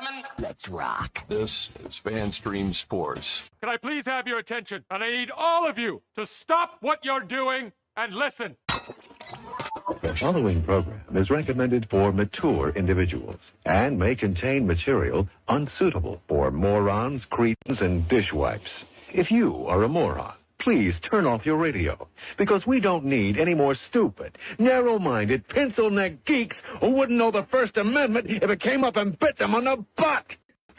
gentlemen, let's rock. This is FanStream Sports. Can I please have your attention? And I need all of you to stop what you're doing and listen. The following program is recommended for mature individuals and may contain material unsuitable for morons, cretins, and dishwipes. If you are a moron, please turn off your radio, because we don't need any more stupid, narrow-minded, pencil-neck geeks who wouldn't know the First Amendment if it came up and bit them on the butt.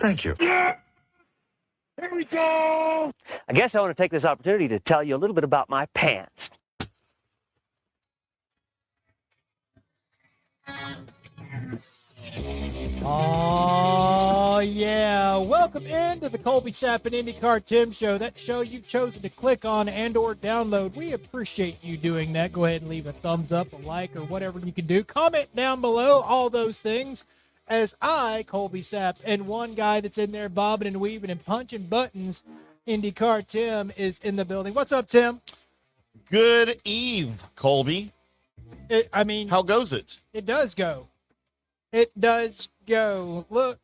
Thank you. Yeah! Here we go! I guess I want to take this opportunity to tell you a little bit about my pants. Oh, yeah. Welcome into the Colby Timm and IndyCar Tim Show, that show you've chosen to click on and or download. We appreciate you doing that. Go ahead and leave a thumbs up, a like, or whatever you can do. Comment down below, all those things. As I, Colby Timm, and one guy that's in there bobbing and weaving and punching buttons, IndyCar Tim, is in the building. What's up, Tim? Good eve, Colby. How goes it? It does go. It does go. Look,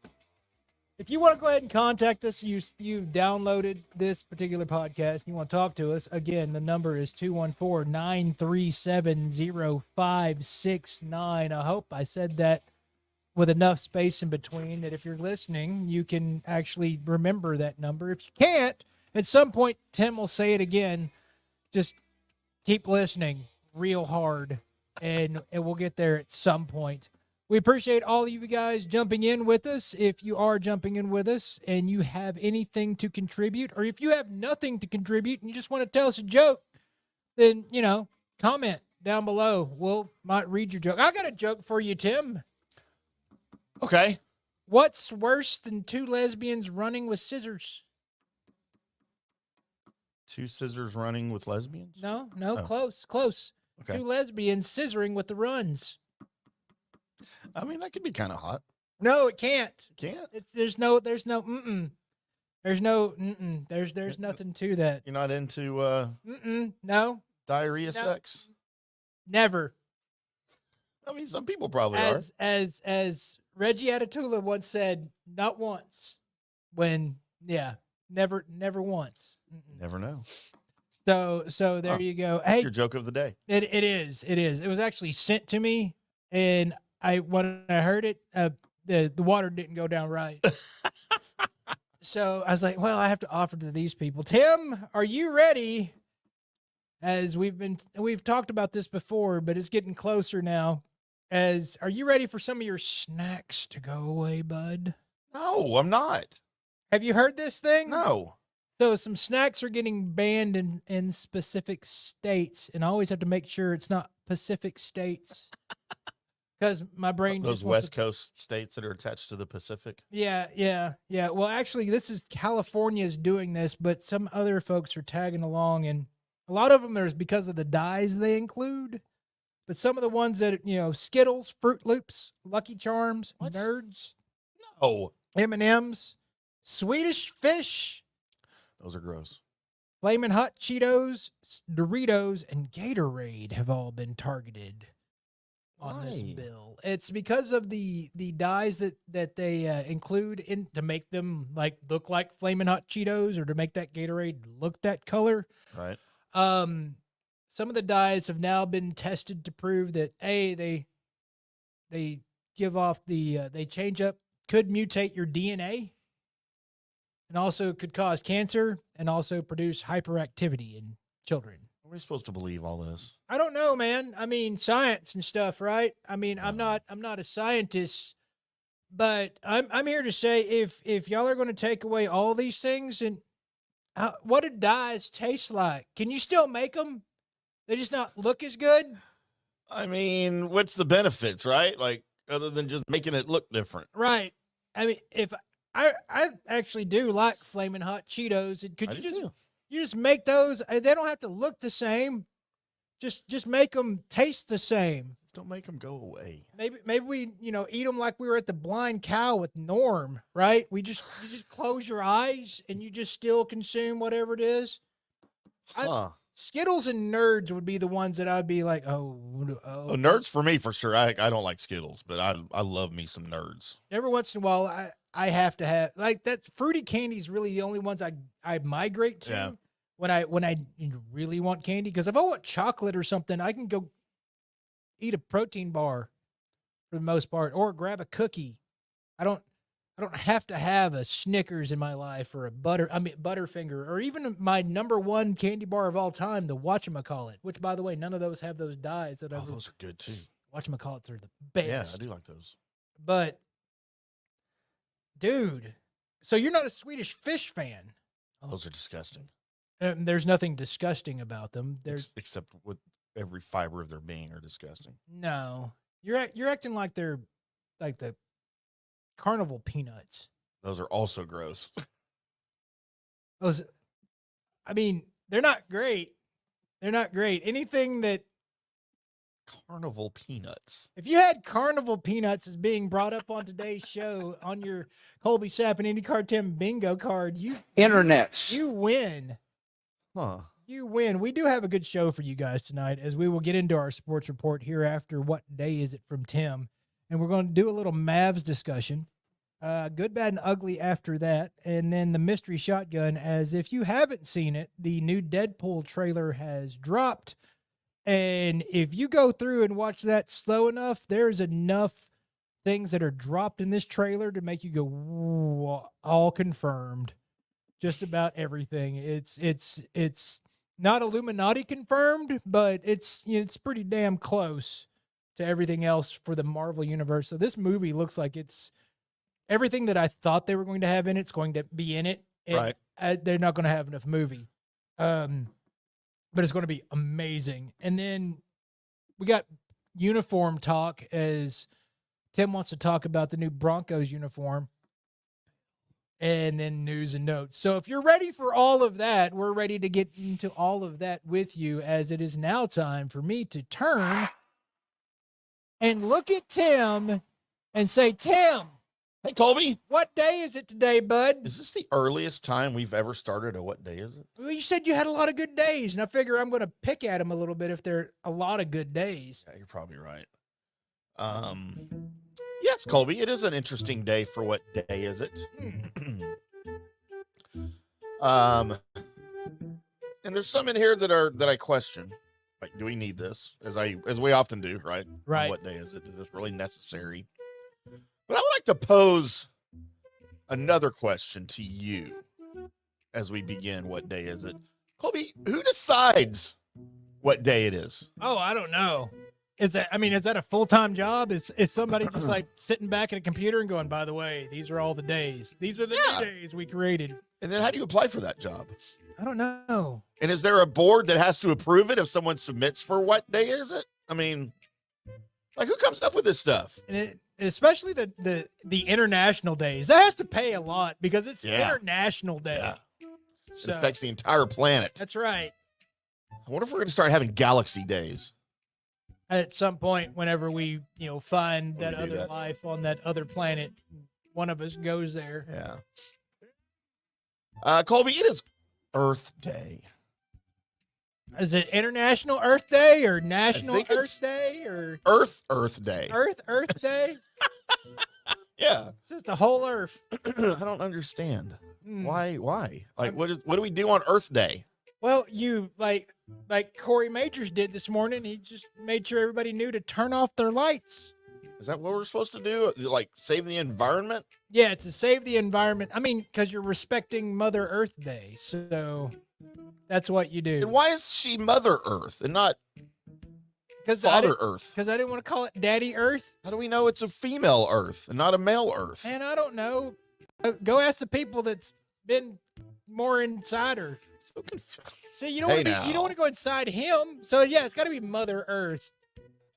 if you want to go ahead and contact us, you downloaded this particular podcast, you want to talk to us, again, the number is 214-937-0569. I hope I said that with enough space in between that if you're listening, you can actually remember that number. If you can't, at some point, Tim will say it again. Just keep listening real hard, and we'll get there at some point. We appreciate all of you guys jumping in with us. If you are jumping in with us and you have anything to contribute, or if you have nothing to contribute and you just want to tell us a joke, then, comment down below. Might read your joke. I got a joke for you, Tim. Okay. What's worse than two lesbians running with scissors? Two scissors running with lesbians? No, Oh. close. Okay. Two lesbians scissoring with the runs. That could be kind of hot. No, it can't. Can't? There's nothing to that. You're not into No. diarrhea sex? Never. Some people probably are. As Reggie Atatula once said, not once. Never once. Never know. So there you go. Hey, your joke of the day. It is. It was actually sent to me, and when I heard it, the water didn't go down right. So I was like, well, I have to offer to these people. Tim, are you ready? As we've talked about this before, but it's getting closer now. Are you ready for some of your snacks to go away, bud? No, I'm not. Have you heard this thing? No. So some snacks are getting banned in specific states, and I always have to make sure it's not Pacific states. Because my brain those West Coast states that are attached to the Pacific. Yeah. Well, actually, this is California's doing this, but some other folks are tagging along, and a lot of them is because of the dyes they include. But some of the ones that Skittles, Fruit Loops, Lucky Charms, Nerds, M&Ms, Swedish Fish. Those are gross. Flamin' Hot Cheetos, Doritos, and Gatorade have all been targeted on this bill. It's because of the dyes that they include in to make them look like Flamin' Hot Cheetos, or to make that Gatorade look that color. Right. Some of the dyes have now been tested to prove that they give off they change up, could mutate your DNA, and also could cause cancer, and also produce hyperactivity in children. Are we supposed to believe all this? I don't know, man. Science and stuff, right? I'm not a scientist, but I'm here to say if y'all are going to take away all these things, and what do dyes taste like? Can you still make them? They just not look as good? What's the benefits, right? Other than just making it look different. Right. If I actually do like Flamin' Hot Cheetos. Could you just make those? They don't have to look the same. Just make them taste the same. Just don't make them go away. Maybe we eat them like we were at the Blind Cow with Norm, right? You just close your eyes and you just still consume whatever it is. Skittles and Nerds would be the ones that I'd be like, oh. Nerds for me for sure. I don't like Skittles, but I love me some Nerds. Every once in a while, I have to have like that. Fruity candy is really the only ones I migrate to when I really want candy. Because if I want chocolate or something, I can go eat a protein bar for the most part, or grab a cookie. I don't have to have a Snickers in my life or Butterfinger, or even my number one candy bar of all time, the Whatchamacallit, which, by the way, none of those have those dyes. Those are good too. Whatchamacallits are the best. Yeah, I do like those. But, dude, so you're not a Swedish Fish fan? Oh, those are disgusting. There's nothing disgusting about them. Except with every fiber of their being are disgusting. No, you're acting like they're like the carnival peanuts. Those are also gross. I mean, they're not great. They're not great. Anything that Carnival peanuts. If you had carnival peanuts as being brought up on today's show on your Colby Sapp and IndyCar Tim bingo card, you win. Huh. You win. We do have a good show for you guys tonight, as we will get into our sports report here after What Day Is It from Tim. And we're going to do a little Mavs discussion. Good, bad, and ugly after that. And then the mystery shotgun, as if you haven't seen it, the new Deadpool trailer has dropped. And if you go through and watch that slow enough, there's enough things that are dropped in this trailer to make you go, "Ooh, all confirmed." Just about everything. It's not Illuminati confirmed, but it's pretty damn close to everything else for the Marvel universe. So this movie looks like it's everything that I thought they were going to have in it's going to be in it. Right. They're not going to have enough movie. But it's going to be amazing. And then we got uniform talk, as Tim wants to talk about the new Broncos uniform, and then news and notes. So if you're ready for all of that, we're ready to get into all of that with you, as it is now time for me to turn and look at Tim and say, Tim, hey, Colby, what day is it today, bud? is this the earliest time we've ever started a What Day Is It? Well, you said you had a lot of good days, and I figure I'm going to pick at them a little bit if they're a lot of good days. Yeah, you're probably right. Yes, Colby, it is an interesting day for What Day Is It? And there's some in here that I question. Like, do we need this? As we often do, right? Right. On What Day Is It? Is this really necessary? But I would like to pose another question to you as we begin. What day is it? Colby, who decides what day it is? Oh, I don't know. Is that a full-time job? Is somebody just like sitting back at a computer and going, by the way, these are all the days. These are the new days we created. And then how do you apply for that job? I don't know. And is there a board that has to approve it if someone submits for what day is it? I mean, like, who comes up with this stuff? And especially the international days. That has to pay a lot because it's International Day. Yeah. So, It affects the entire planet. that's right. I wonder if we're going to start having galaxy days. At some point, whenever we, find When that we do other that. life on that other planet, one of us goes there. Yeah. Colby, it is Earth Day. Is it International Earth Day or National think it's Earth Day or Earth Day. Earth Day? Yeah. It's just a whole Earth. I don't understand. Hmm. Why? Like, what do we do on Earth Day? Well, you like Corey Majors did this morning. He just made sure everybody knew to turn off their lights. Is that what we're supposed to do? Like, save the environment? Yeah, to save the environment. I mean, because you're respecting Mother Earth Day, so that's what you do. And why is she Mother Earth and not Because Father Earth? Because I didn't want to call it Daddy Earth. How do we know it's a female Earth and not a male Earth? And I don't know. Go ask the people that's been more inside her. So confused. See, you don't Hey, want to go inside him. So yeah, it's got to be Mother Earth.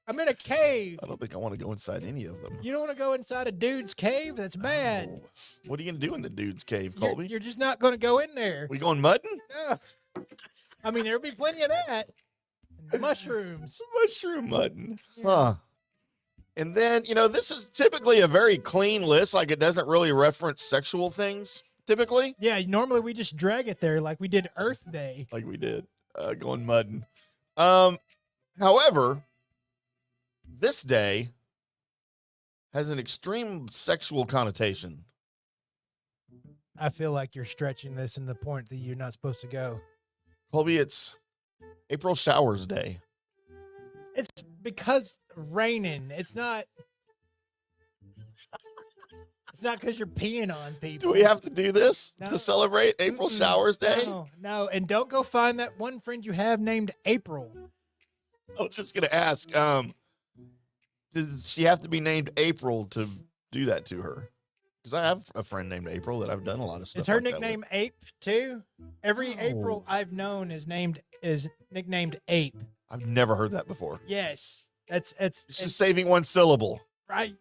I'm in a cave. I don't think I want to go inside any of them. You don't want to go inside a dude's cave? That's bad. Oh. What are you going to do in the dude's cave, You're, Colby? you're just not going to go in there. We going mudding? No. I mean, there'll be plenty of that. And mushrooms. Mushroom mudding. Huh. And then, this is typically a very clean list. Like, it doesn't really reference sexual things, typically. Yeah, normally we just drag it there like we did Earth Day. Like we did. going mudding. However, this day has an extreme sexual connotation. I feel like you're stretching this in the point that you're not supposed to go. Colby, it's April Showers Day. It's because raining. It's not because you're peeing on people. Do we have to do this No. to celebrate April Showers Day? No. And don't go find that one friend you have named April. I was just going to ask, does she have to be named April to do that to her? Because I have a friend named April that I've done a lot of stuff. Is her like that nickname Ape too? Every No. April I've known is nicknamed Ape. with. I've never heard that before. Yes. It's just saving one syllable. Right.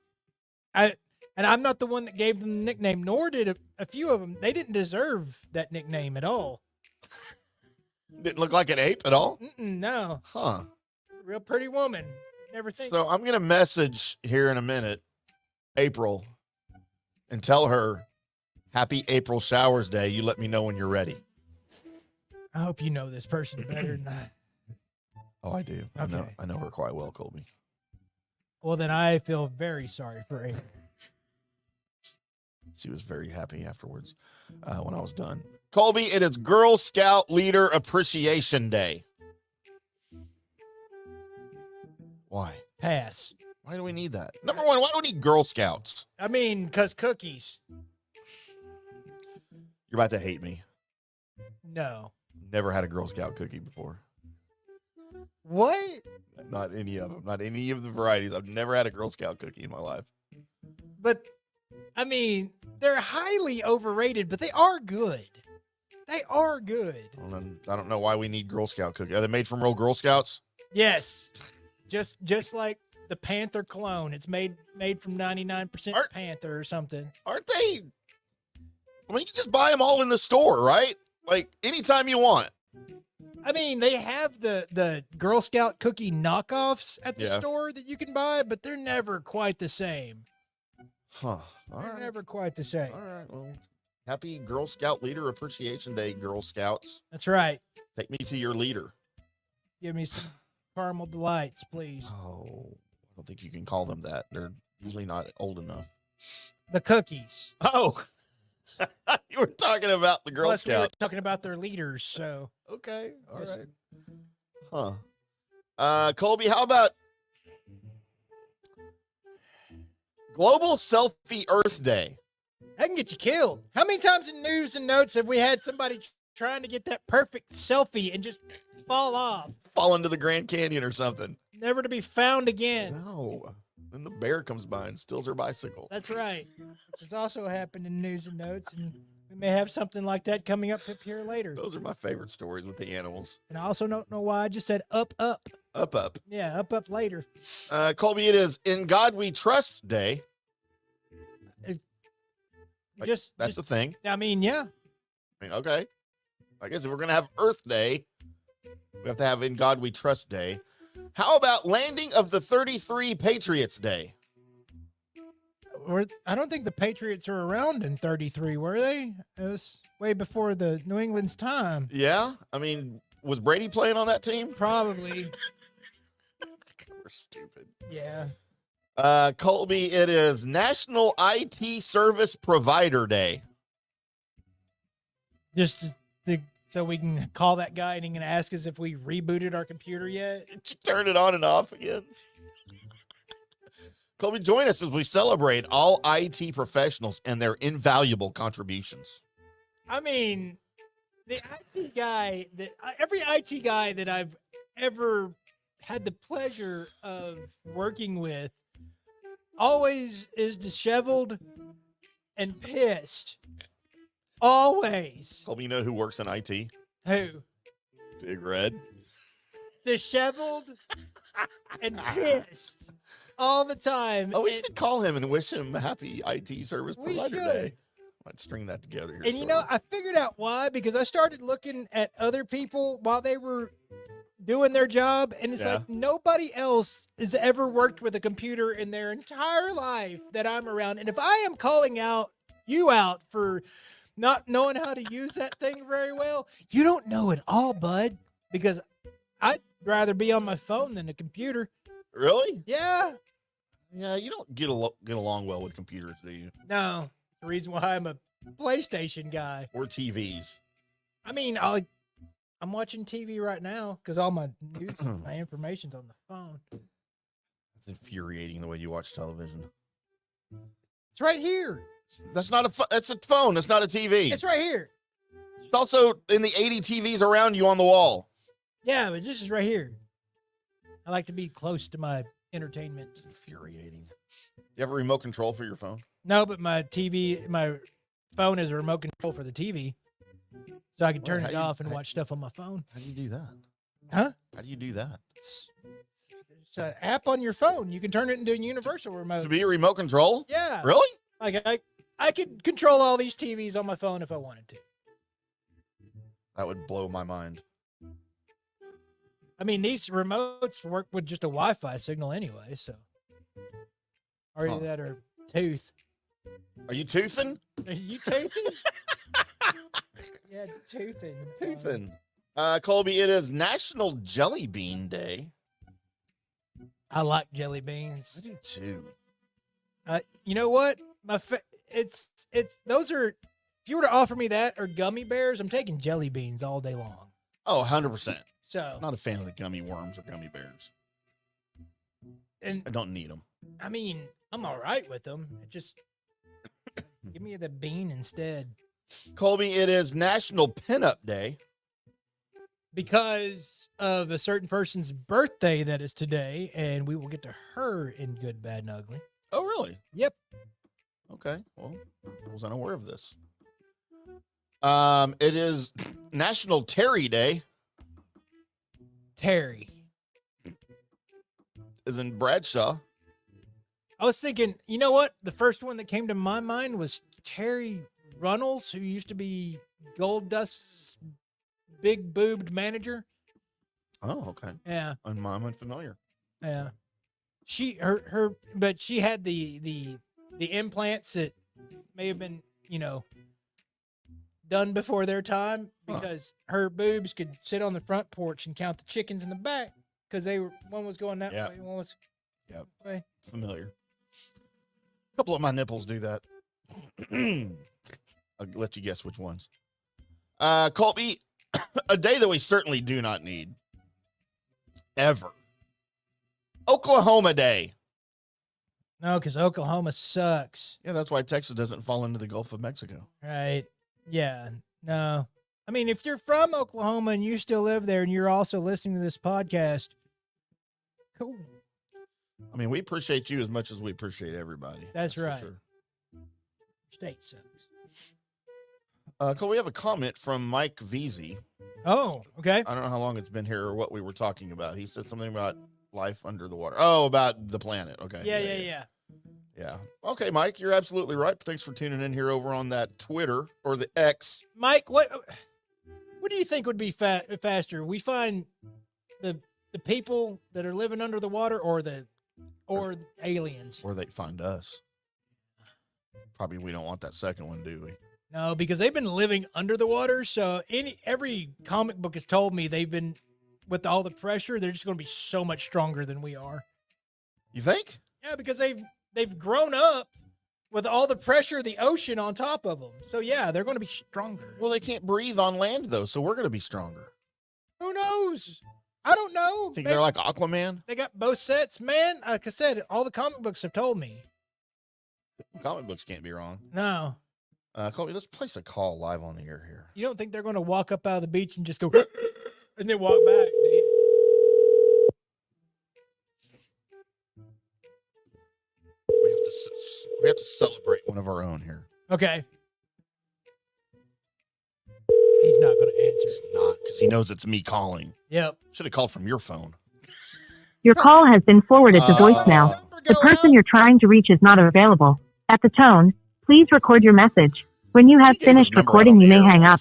And I'm not the one that gave them the nickname, nor did a few of them. They didn't deserve that nickname at all. Didn't look like an ape at all? No. Huh. Real pretty woman. Never think. So I'm going to message here in a minute, April, and tell her, happy April Showers Day. You let me know when you're ready. I hope you know this person better than I. Oh, I do. Okay. I know her quite well, Colby. Well, then I feel very sorry for April. She was very happy afterwards when I was done. Colby, it is Girl Scout Leader Appreciation Day. Why? Pass. Why do we need that? Number one, why do we need Girl Scouts? I mean, because cookies. You're about to hate me. No. Never had a Girl Scout cookie before. What? Not any of them. Not any of the varieties. I've never had a Girl Scout cookie in my life. But, I mean, they're highly overrated, but they are good. They are good. I don't know why we need Girl Scout cookies. Are they made from real Girl Scouts? Yes. Just like the Panther cologne. It's made from 99% Panther or something. Aren't they? I mean, you can just buy them all in the store, right? Like, anytime you want. I mean, they have the Girl Scout cookie knockoffs at the Yeah. store that you can buy, but they're never quite the same. Huh. All They're right. never quite the same. All right. Well, happy Girl Scout Leader Appreciation Day, Girl Scouts. That's right. Take me to your leader. Give me some caramel delights, please. Oh, I don't think you can call them that. They're usually not old enough. The cookies. Oh, you were talking about the Girl Plus, we were Scouts. talking about their leaders, so. Okay. All Yes. right. Huh. Colby, how about Global Selfie Earth Day? That can get you killed. How many times in news and notes have we had somebody trying to get that perfect selfie and just fall off, Fall into the Grand Canyon or something. never to be found again? No. Then the bear comes by and steals her bicycle. That's right. This also happened in news and notes, and we may have something like that coming up here later. Those are my favorite stories with the animals. And I also don't know why I just said up. Up. Yeah, up later. Colby, it is In God We Trust Day. Like, that's the thing. I mean, yeah. I mean, okay. I guess if we're going to have Earth Day, we have to have In God We Trust Day. How about Landing of the 33 Patriots Day? I don't think the Patriots were around in 33, were they? It was way before the New England's time. Yeah. I mean, was Brady playing on that team? Probably. We're stupid. Yeah. Colby, it is National IT Service Provider Day. Just so we can call that guy and he can ask us if we rebooted our computer yet. Did you turn it on and off again? Colby, join us as we celebrate all IT professionals and their invaluable contributions. I mean, the IT guy every IT guy that I've ever had the pleasure of working with always is disheveled and pissed. Always. Colby, you know who works in IT? Who? Big Red. Disheveled and pissed all the time. Oh, we should call him and wish him a happy IT Service We Provider should. Day. Might string that together here. And you know, I figured out why, because I started looking at other people while they were doing their job, and it's Yeah. like nobody else has ever worked with a computer in their entire life that I'm around. And if I am calling you out for not knowing how to use that thing very well, you don't know it all, bud. because I'd rather be on my phone than a computer. Really? Yeah. Yeah, you don't get along well with computers, do you? No. The reason why I'm a PlayStation guy. Or TVs. I mean, I'm watching TV right now because all my news, my information's on the phone. It's infuriating the way you watch television. It's right here. That's not that's a phone. That's not a TV. It's right here. It's also in the 80 TVs around you on the wall. Yeah, but this is right here. I like to be close to my entertainment. It's infuriating. You have a remote control for your phone? No, but my phone is a remote control for the TV. So I can turn it off and watch stuff on my phone. How do you do that? Huh? How do you do that? It's an app on your phone. You can turn it into a universal remote. To be a remote control? Yeah. Really? Like I could control all these TVs on my phone if I wanted to. That would blow my mind. I mean, these remotes work with just a Wi-Fi signal anyway, so. Or either that or tooth. Are you toothing? Are you toothing? Yeah, toothing. Toothing. Colby, it is National Jelly Bean Day. I like jelly beans. I do too. You know what? It's those are. If you were to offer me that or gummy bears, I'm taking jelly beans all day long. Oh, 100%. So, Not a fan of the gummy worms or gummy bears. and I don't need them. I mean, I'm all right with them. It just give me the bean instead. Colby, it is National Pinup Day. Because of a certain person's birthday that is today, and we will get to her in Good, Bad, and Ugly. Oh, really? Yep. Okay. Well, I was unaware of this. It is National Terry Day. Terry. Is in Bradshaw. I was thinking, you know what? The first one that came to my mind was Terry Runnels, who used to be Gold Dust's big boobed manager. Oh, okay. Yeah. I'm unfamiliar. Yeah. But she had the implants that may have been, done before their time because her boobs could sit on the front porch and count the chickens in the back because one was going that way, one was that way. Familiar. A couple of my nipples do that. I'll let you guess which ones. Colby, a day that we certainly do not need ever. Oklahoma Day. No, because Oklahoma sucks. Yeah, that's why Texas doesn't fall into the Gulf of Mexico. Right. Yeah. No. I mean, if you're from Oklahoma and you still live there and you're also listening to this podcast, cool. I mean, we appreciate you as much as we appreciate everybody. That's for right. sure. State sucks. Cole, we have a comment from Mike Veazey. Oh, okay. I don't know how long it's been here or what we were talking about. He said something about life under the water. Oh, about the planet. Okay. Yeah. Okay, Mike, you're absolutely right. Thanks for tuning in here over on that Twitter or the X. Mike, what do you think would be faster? We find the people that are living under the water or aliens? Or they find us. Probably we don't want that second one, do we? No, because they've been living under the water. So every comic book has told me they've been, with all the pressure, they're just going to be so much stronger than we are. You think? Yeah, because they've grown up with all the pressure of the ocean on top of them. So yeah, they're going to be stronger. Well, they can't breathe on land though, so we're going to be stronger. Who knows? I don't know. Think they're like Aquaman? They got both sets, man. Like I said, all the comic books have told me. Comic books can't be wrong. No. Colby, let's place a call live on the air here. You don't think they're going to walk up out of the beach and just go and then walk back, do you? We have to celebrate one of our own here. Okay. He's not going to answer. He's not, because he knows it's me calling. Yep. Should have called from your phone. Your call has been forwarded to voicemail. The person you're trying to reach is not available. At the tone, please record your message. When you have finished recording, you may hang up.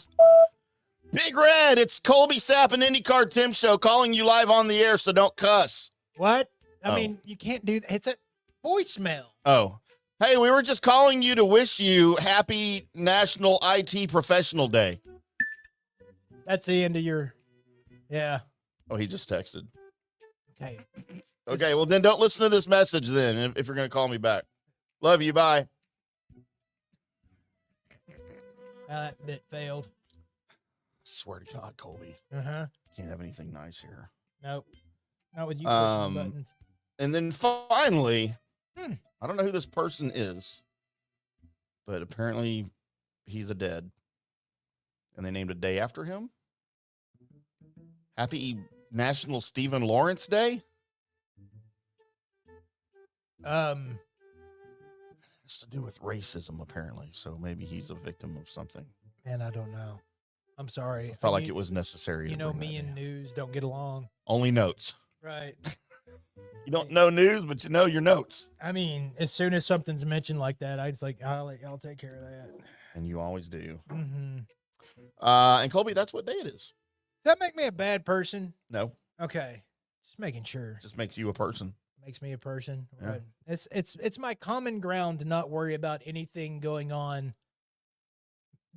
Big Red, it's Colby Sapp and IndyCar Tim Show calling you live on the air, so don't cuss. What? I mean, you can't do that. It's a voicemail. Oh. Hey, we were just calling you to wish you happy National IT Professional Day. That's the end of your... Yeah. Oh, he just texted. Okay. Okay, well, then don't listen to this message then if you're going to call me back. Love you. Bye. That bit failed. Swear to God, Colby. Uh-huh. Can't have anything nice here. Nope. Not with you pushing the buttons. And then finally, I don't know who this person is, but apparently he's a dead. And they named a day after him. Happy National Stephen Lawrence Day. Um, It's to do with racism, apparently. So maybe he's a victim of something. man, I don't know. I'm sorry. I felt like it was necessary. You to know, bring me that and down. news don't get along. Only notes. Right. You don't know news, but you know your notes. I mean, as soon as something's mentioned like that, I just like, I'll take care of that. And you always do. Mm-hmm. And Colby, that's what day it is. Does that make me a bad person? No, Okay. Just making sure. just makes you a person. Makes me a person. Yeah. Right. It's my common ground to not worry about anything going on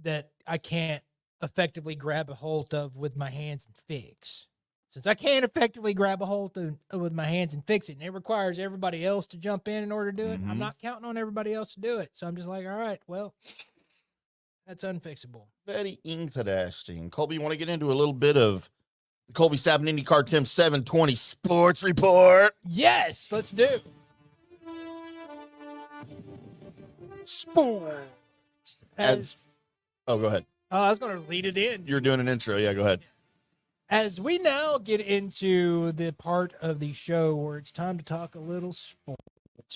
that I can't effectively grab a hold of with my hands and fix. Since I can't effectively grab a hold of with my hands and fix it, and it requires everybody else to jump in order to do it, I'm Mhm. not counting on everybody else to do it. So I'm just like, all right, well, that's unfixable. Very interesting. Colby, you want to get into a little bit of the Colby IndyCar Tim 720 Sports Report? Yes, let's do. Sports. Oh, go ahead. I was going to lead it in. You're doing an intro. Yeah, go ahead. As we now get into the part of the show where it's time to talk a little sports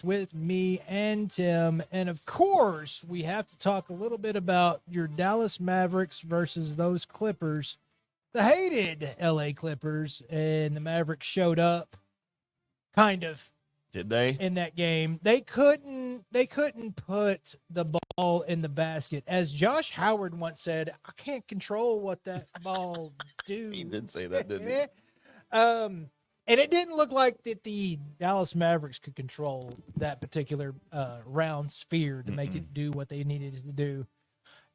with me and Tim. And of course, we have to talk a little bit about your Dallas Mavericks versus those Clippers, the hated LA Clippers. And the Mavericks showed up kind of Did they? in that game. They couldn't put the ball in the basket. As Josh Howard once said, I can't control what that ball do. He did say that, didn't he? And it didn't look like that the Dallas Mavericks could control that particular round sphere to make it do what they needed it to do.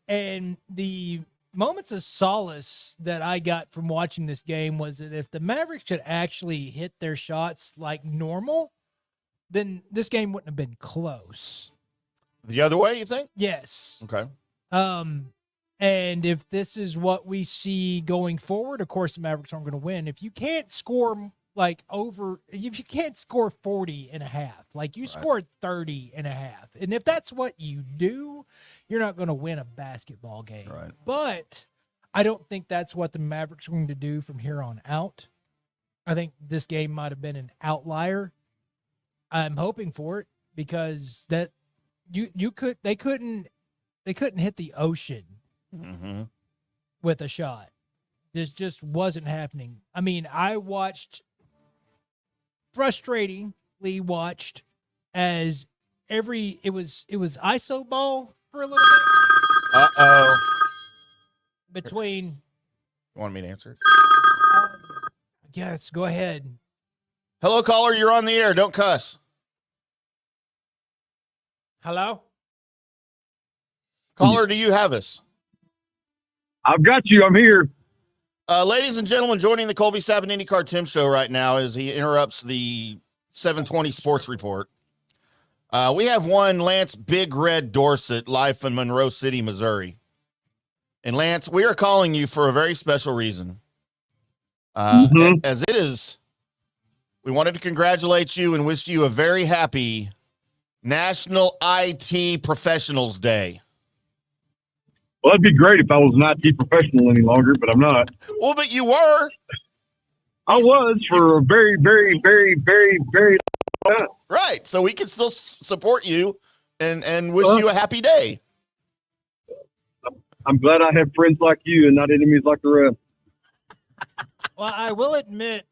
And the moments of solace that I got from watching this game was that if the Mavericks could actually hit their shots like normal, then this game wouldn't have been close. The other way, you think? Yes. Okay. And if this is what we see going forward, of course the Mavericks aren't going to win. If you can't score if you can't score 40 and a half, like you scored 30 and a half, and if that's what you do, you're not going to win a basketball game. Right. But I don't think that's what the Mavericks are going to do from here on out. I think this game might have been an outlier. I'm hoping for it because that they couldn't hit the ocean with a shot. This just wasn't happening. I mean, I frustratingly watched as it was iso ball for a little bit. Uh-oh. Between You want me to answer? yes, go ahead. Hello, caller. You're on the air. Don't cuss. Hello? Caller, do you have us? I've got you. I'm here. Ladies and gentlemen, joining the Colby IndyCar Tim show right now as he interrupts the 720 Sports Report. We have one Lance Big Red Dorsett live from Monroe City, Missouri. And Lance, we are calling you for a very special reason. As it is, we wanted to congratulate you and wish you a very happy National IT Professionals Day. Well, that'd be great if I was not IT professional any longer, but I'm not. Well, but you were. I was for a very, very, very, very, very long time. Right. So we can still support you and wish you a happy day. I'm glad I have friends like you and not enemies like the rest. Well, I will admit,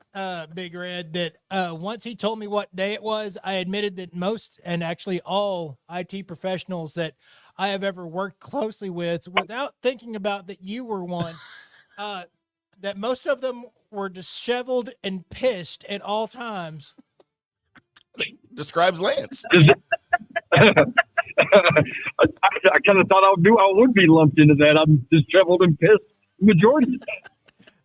Big Red, that once he told me what day it was, I admitted that most and actually all IT professionals that I have ever worked closely with, without thinking about that you were one, that most of them were disheveled and pissed at all times. Describes Lance. I kind of thought I would be lumped into that. I'm disheveled and pissed majority of the time.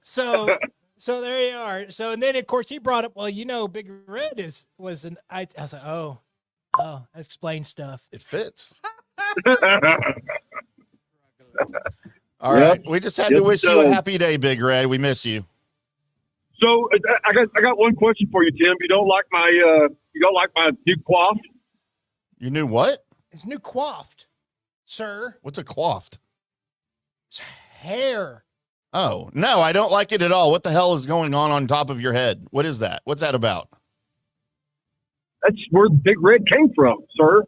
So So there you are. So and then of course he brought up, well, Big Red was an. I was like, oh, that explains stuff. It fits. Yep. All right. We just had to Yes, wish it you a does. happy day, Big Red. We miss you. So I got one question for you, Tim. You don't like my new coif? You knew what? It's new coiffed, sir. What's a coiffed? It's hair. Oh, no, I don't like it at all. What the hell is going on top of your head? What is that? What's that about? That's where the Big Red came from, sir.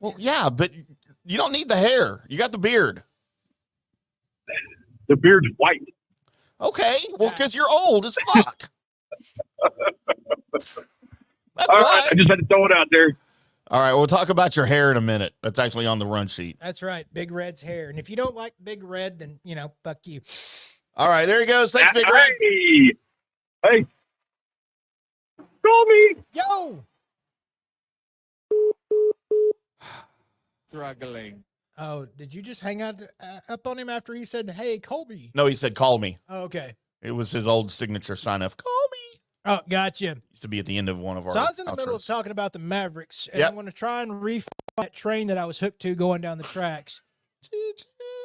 Well, yeah, but you don't need the hair. You got the beard. The beard's white. Okay, well, because you're old as fuck. That's All why. right, I just had to throw it out there. All right, we'll talk about your hair in a minute. That's actually on the run sheet. That's right, Big Red's hair. And if you don't like Big Red, then fuck you. All right, there he goes. Thanks, Big Red. Hey, call me. Yo. Struggling. Oh, did you just hang out up on him after he said, "Hey, Colby"? No, he said, call me. Oh, okay. It was his old signature sign off. Call me. Oh, gotcha. Used to be at the end of one of our So I was in the middle of outros. talking about the Mavericks, and Yep. I'm going to try and refind that train that I was hooked to going down the tracks.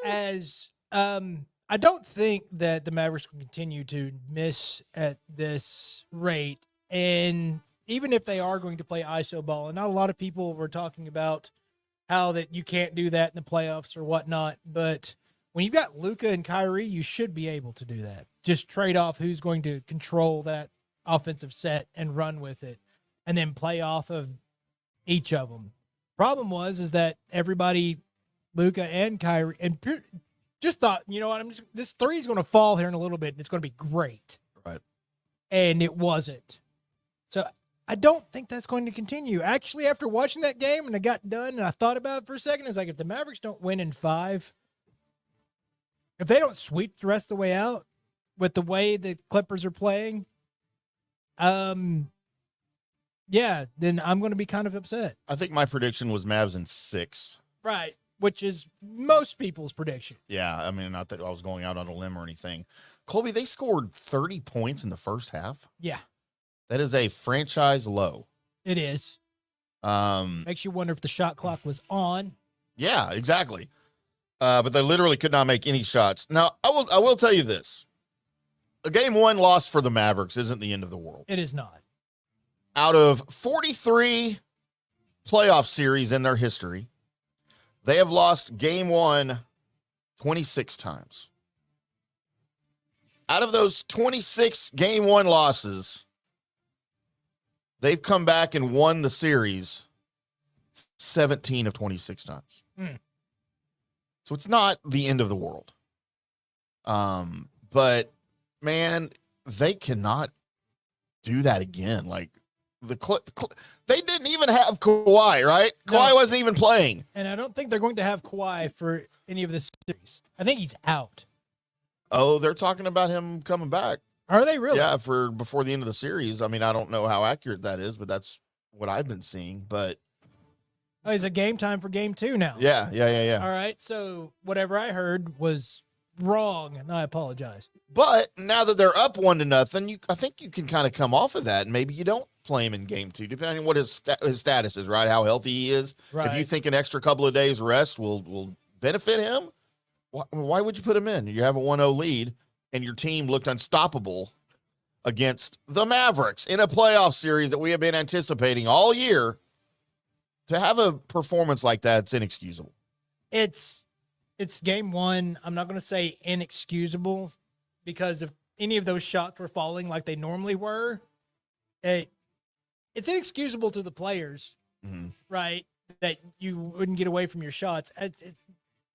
As I don't think that the Mavericks will continue to miss at this rate, and even if they are going to play ISO ball, and not a lot of people were talking about how that you can't do that in the playoffs or whatnot, but when you've got Luka and Kyrie, you should be able to do that. Just trade off who's going to control that offensive set and run with it, and then play off of each of them. Problem is that everybody, Luka and Kyrie, and just thought, this three is going to fall here in a little bit, and it's going to be great. Right. And it wasn't. So I don't think that's going to continue. Actually, after watching that game and I got done and I thought about it for a second, it's like if the Mavericks don't win in 5, if they don't sweep the rest of the way out with the way the Clippers are playing, then I'm going to be kind of upset. I think my prediction was Mavs in 6. Right. Which is most people's prediction. Yeah, I mean, not that I was going out on a limb or anything. Colby, they scored 30 points in the first half. Yeah, That is a franchise low. it is. Um, Makes you wonder if the shot clock was on. yeah, exactly. But they literally could not make any shots. Now, I will tell you this. A game 1 loss for the Mavericks isn't the end of the world. It is not. Out of 43 playoff series in their history, they have lost game 1 26 times. Out of those 26 game 1 losses, they've come back and won the series 17 of 26 times. So it's not the end of the world. But man, they cannot do that again. Like they didn't even have Kawhi, right? No. Kawhi wasn't even playing. And I don't think they're going to have Kawhi for any of this series. I think he's out. Oh, they're talking about him coming back. Are they really? Yeah, for before the end of the series. I mean, I don't know how accurate that is, but that's what I've been seeing. But Oh, it's a game time for game 2 now. yeah. All right. So whatever I heard was wrong, and I apologize. But now that they're up 1-0, I think you can kind of come off of that, and maybe you don't play him in game 2, depending on what his status is, right? How healthy he is. Right. If you think an extra couple of days rest will benefit him, why would you put him in? You have a 1-0 lead, and your team looked unstoppable against the Mavericks in a playoff series that we have been anticipating all year. To have a performance like that, it's inexcusable. It's game 1. I'm not going to say inexcusable, because if any of those shots were falling like they normally were, it's inexcusable to the players, right? That you wouldn't get away from your shots.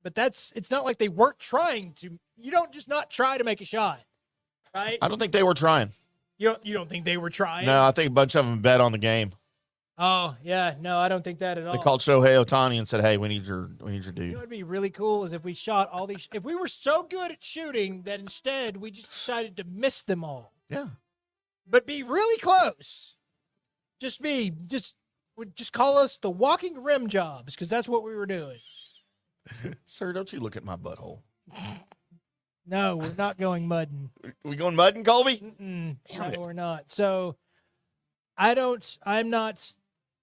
But it's not like they weren't trying to. You don't just not try to make a shot, right? I don't think they were trying. You don't think they were trying? No, I think a bunch of them bet on the game. Oh, yeah. No, I don't think that at all. They called Shohei Ohtani and said, "Hey, we need your You know dude." what would be really cool is if we shot all these. If we were so good at shooting that instead we just decided to miss them all, Yeah. but be really close. Just call us the walking rim jobs, because that's what we were doing. Sir, don't you look at my butthole. No, we're not going mudding. We going mudding, Colby? Mm-mm. Damn it. No, we're not. So I'm not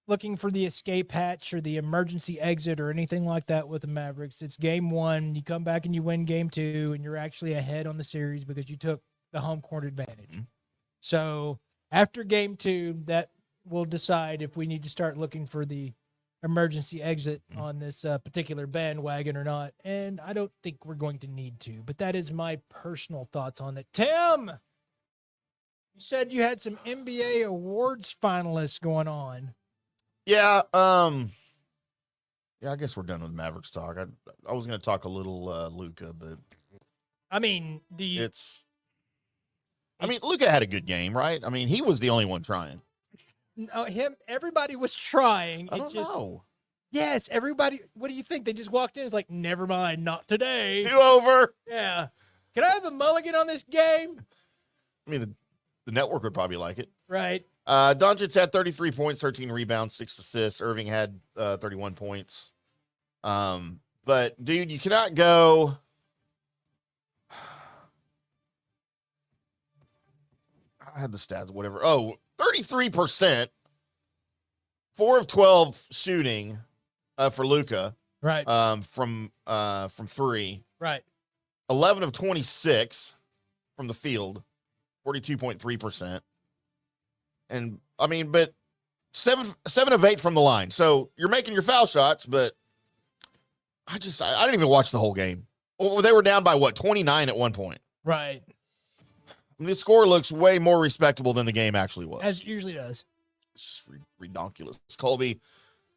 looking for the escape hatch or the emergency exit or anything like that with the Mavericks. It's game 1. You come back and you win game 2, and you're actually ahead on the series because you took the home court advantage. Mm-hmm. So after game 2, that will decide if we need to start looking for the emergency exit on this particular bandwagon or not. And I don't think we're going to need to, but that is my personal thoughts on it. Tim, you said you had some NBA awards finalists going on. Yeah. I guess we're done with Mavericks talk. I was going to talk a little Luka, but I mean, Luka had a good game, right? I mean, he was the only one trying. No, everybody was trying. I don't know. Yes, everybody. What do you think? They just walked in. It's like, never mind, not today. 2 over. Yeah. Can I have a mulligan on this game? I mean, the network would probably like it. Right. Doncic had 33 points, 13 rebounds, 6 assists. Irving had 31 points. But, dude, you cannot go. I had the stats, whatever. 33%, 4 of 12 shooting for Luka. Right. From 3. Right. 11 of 26 from the field, 42.3%. And I mean, but 7 of 8 from the line. So you're making your foul shots, but I didn't even watch the whole game. Well, they were down by 29 at one point. Right. The score looks way more respectable than the game actually was. As it usually does. It's just ridiculous. Colby.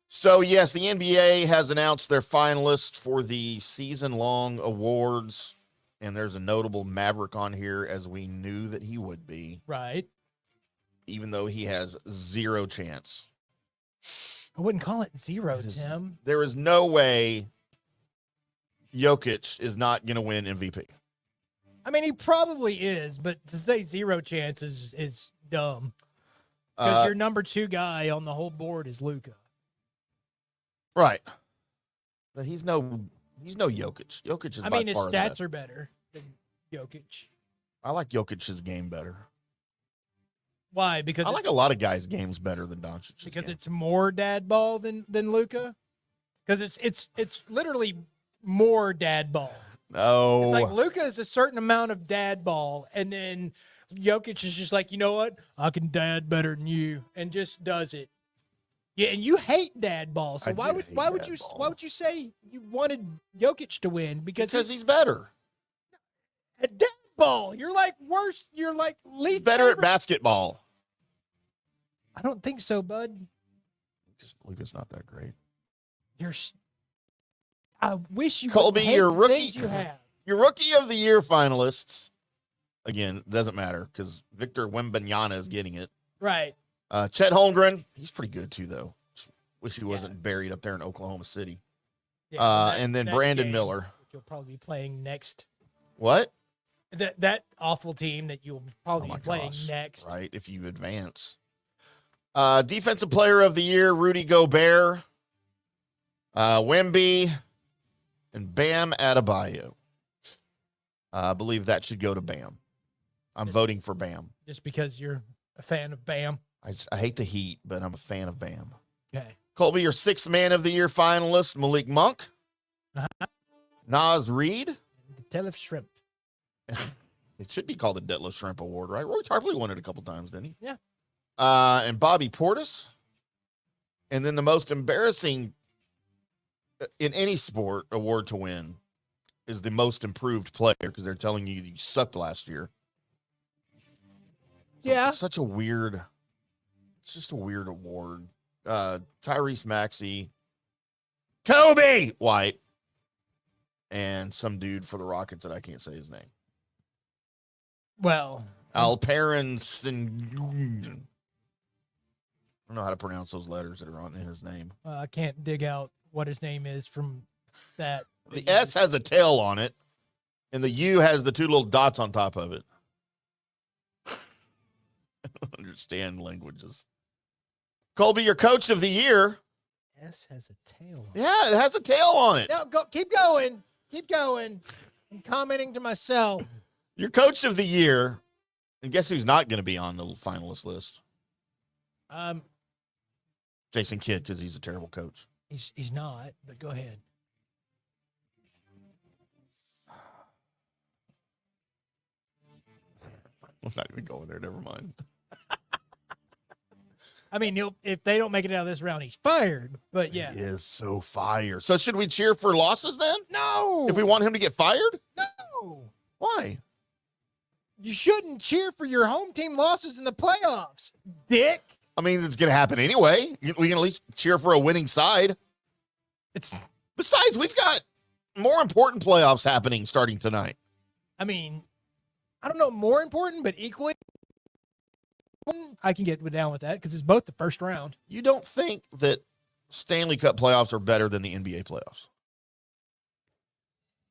So, yes, the NBA has announced their finalists for the season-long awards, and there's a notable Maverick on here, as we knew that he would be. Right. Even though he has 0 chance. I wouldn't call it 0, Tim. There is no way Jokic is not going to win MVP. I mean, he probably is, but to say 0 chances is dumb. Because your number 2 guy on the whole board is Luka. Right. But he's no Jokic. Jokic is his stats are better than Jokic. I like Jokic's game better. Why? Because I like a lot of guys' games better than Doncic's. Because game. it's more dad ball than Luka? Because it's literally more dad ball. No. It's like Luka is a certain amount of dad ball, and then Jokic is just like, you know what? I can dad better than you, and just does it. Yeah, and you hate dad ball. So why would you say you wanted Jokic to win? Because he's better. At dad ball, you're like worse. You're like least He's better at basketball. I don't think so, bud. Luka's not that great. I wish you Colby, hate your the rookie, things you have. your rookie of the year finalists. Again, doesn't matter because Victor Wembanyama is getting it. Right. Chet Holmgren, he's pretty good too, though. Wish he wasn't buried up there in Oklahoma City. Yeah, and then Brandon game, Miller. which you'll probably be playing next. What? That awful team that you'll probably be playing next. Right, if you advance. Defensive player of the year, Rudy Gobert. Wemby. And Bam Adebayo. I believe that should go to Bam. I'm voting for Bam. Just because you're a fan of Bam. I hate the Heat, but I'm a fan of Bam. Okay. Colby, your 6th man of the year finalist, Malik Monk. Nas Reed. The Detlef Shrimp. It should be called the Detlef Shrimp Award, right? Roy Tarpley won it a couple times, didn't he? Yeah. And Bobby Portis. And then the most embarrassing in any sport award to win is the most improved player because they're telling you you sucked last year. So Yeah. it's just a weird award. Tyrese Maxey, Kobe White, and some dude for the Rockets that I can't say his name. Well, Alperen and I don't know how to pronounce those letters that are in his name. I can't dig out what his name is from that. The S has a tail on it, and the U has the 2 little dots on top of it. I don't understand languages. Colby, your coach of the year. S has a tail on it. Yeah, it has a tail on it. No, keep going. Keep going. I'm commenting to myself. Your coach of the year, and guess who's not going to be on the finalist list? Jason Kidd, because he's a terrible coach. He's not, but go ahead. I'm not even going there. Never mind. I mean, if they don't make it out of this round, he's fired. But yeah. He is so fired. So should we cheer for losses then? No. If we want him to get fired? No. Why? You shouldn't cheer for your home team losses in the playoffs, dick. I mean, it's going to happen anyway. We can at least cheer for a winning side. Besides, we've got more important playoffs happening starting tonight. I mean, I don't know, more important, but equally I can get down with that because it's both the first round. You don't think that Stanley Cup playoffs are better than the NBA playoffs?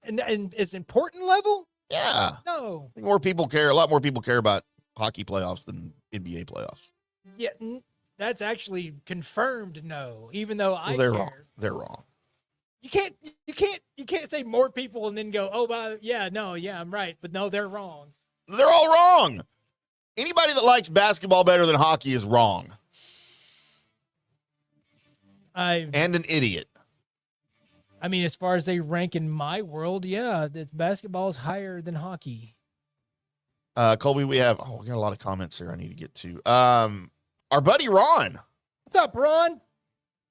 And it's important level? Yeah. No. I think a lot more people care about hockey playoffs than NBA playoffs. Yeah, that's actually confirmed no, even though They're care. wrong. They're wrong. You can't say more people and then go, I'm right. But no, they're wrong. They're all wrong. Anybody that likes basketball better than hockey is wrong. And an idiot. I mean, as far as they rank in my world, yeah, basketball is higher than hockey. Colby, we got a lot of comments here I need to get to. Our buddy Ron. What's up, Ron?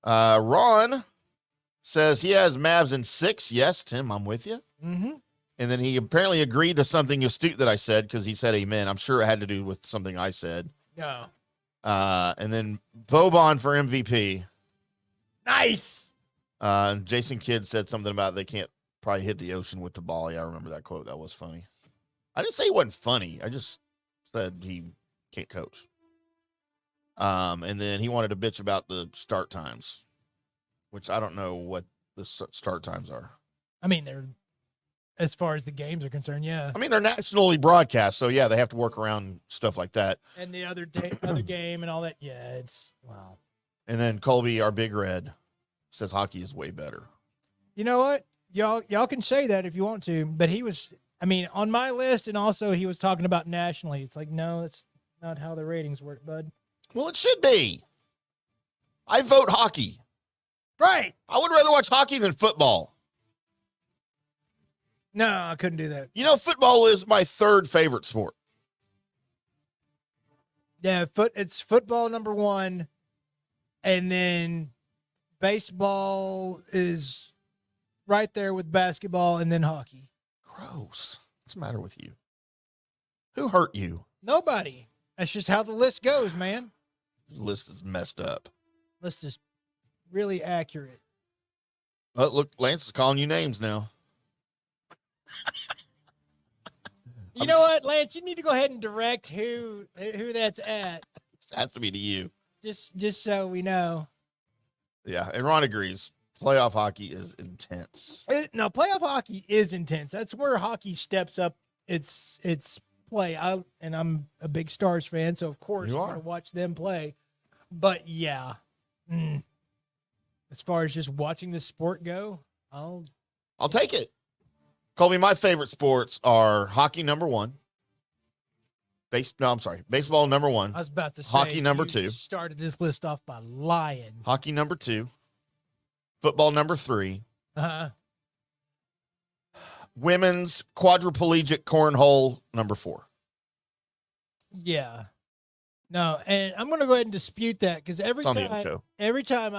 Ron says he has Mavs in 6. Yes, Tim, I'm with you. Mm-hmm. And then he apparently agreed to something astute that I said because he said amen. I'm sure it had to do with something I said. No. And then Boban for MVP. Nice. Jason Kidd said something about they can't probably hit the ocean with the ball. Yeah, I remember that quote. That was funny. I didn't say it wasn't funny. I just said he can't coach. And then he wanted to bitch about the start times, which I don't know what the start times are. I mean, they're, as far as the games are concerned, yeah. I mean, they're nationally broadcast, so yeah, they have to work around stuff like that. And the other game and all that, yeah, it's wow. And then Colby, our big red, says hockey is way better. You know what? Y'all can say that if you want to, but he was, I mean, on my list, and also he was talking about nationally. It's like, no, that's not how the ratings work, bud. Well, it should be. I vote hockey. Right. I would rather watch hockey than football. No, I couldn't do that. You know, football is my third favorite sport. Yeah, it's football number 1, and then baseball is right there with basketball, and then hockey. Gross. What's the matter with you? Who hurt you? Nobody. That's just how the list goes, man. The list is messed up. List is really accurate. Oh, look, Lance is calling you names now. You know what, Lance? You need to go ahead and direct who that's at. It has to be to you. Just so we know. Yeah, and Ron agrees. Playoff hockey is intense. No, playoff hockey is intense. That's where hockey steps up its play. I'm a big Stars fan, so of course I'm going to watch them play. But yeah, as far as just watching the sport go, I'll take it. Colby, my favorite sports are hockey number 1. Baseball number 1. I was about to say hockey number 2. Started this list off by lying. Hockey number 2. Football number 3. Women's quadriplegic cornhole number 4. Yeah. No, and I'm going to go ahead and dispute that because every time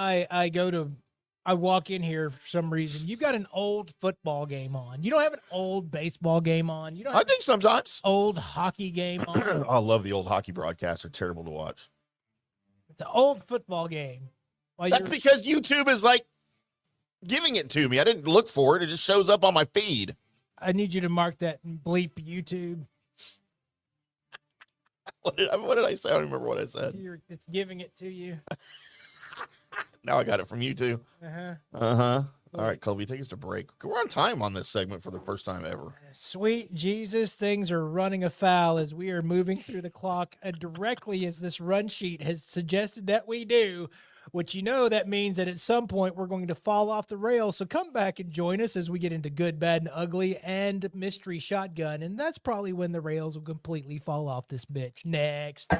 I walk in here for some reason, you've got an old football game on. You don't have an old baseball game on. You don't. I think sometimes old hockey game on. I love the old hockey broadcasts. They're terrible to watch. It's an old football game. That's because YouTube is like giving it to me. I didn't look for it. It just shows up on my feed. I need you to mark that and bleep YouTube. What did I say? I don't remember what I said. It's giving it to you. Now I got it from you too. All right, Colby, take us to break. We're on time on this segment for the first time ever. Sweet Jesus, things are running afoul as we are moving through the clock directly as this run sheet has suggested that we do, which that means that at some point we're going to fall off the rails. So come back and join us as we get into good, bad, and ugly and mystery shotgun. And that's probably when the rails will completely fall off this bitch. Next.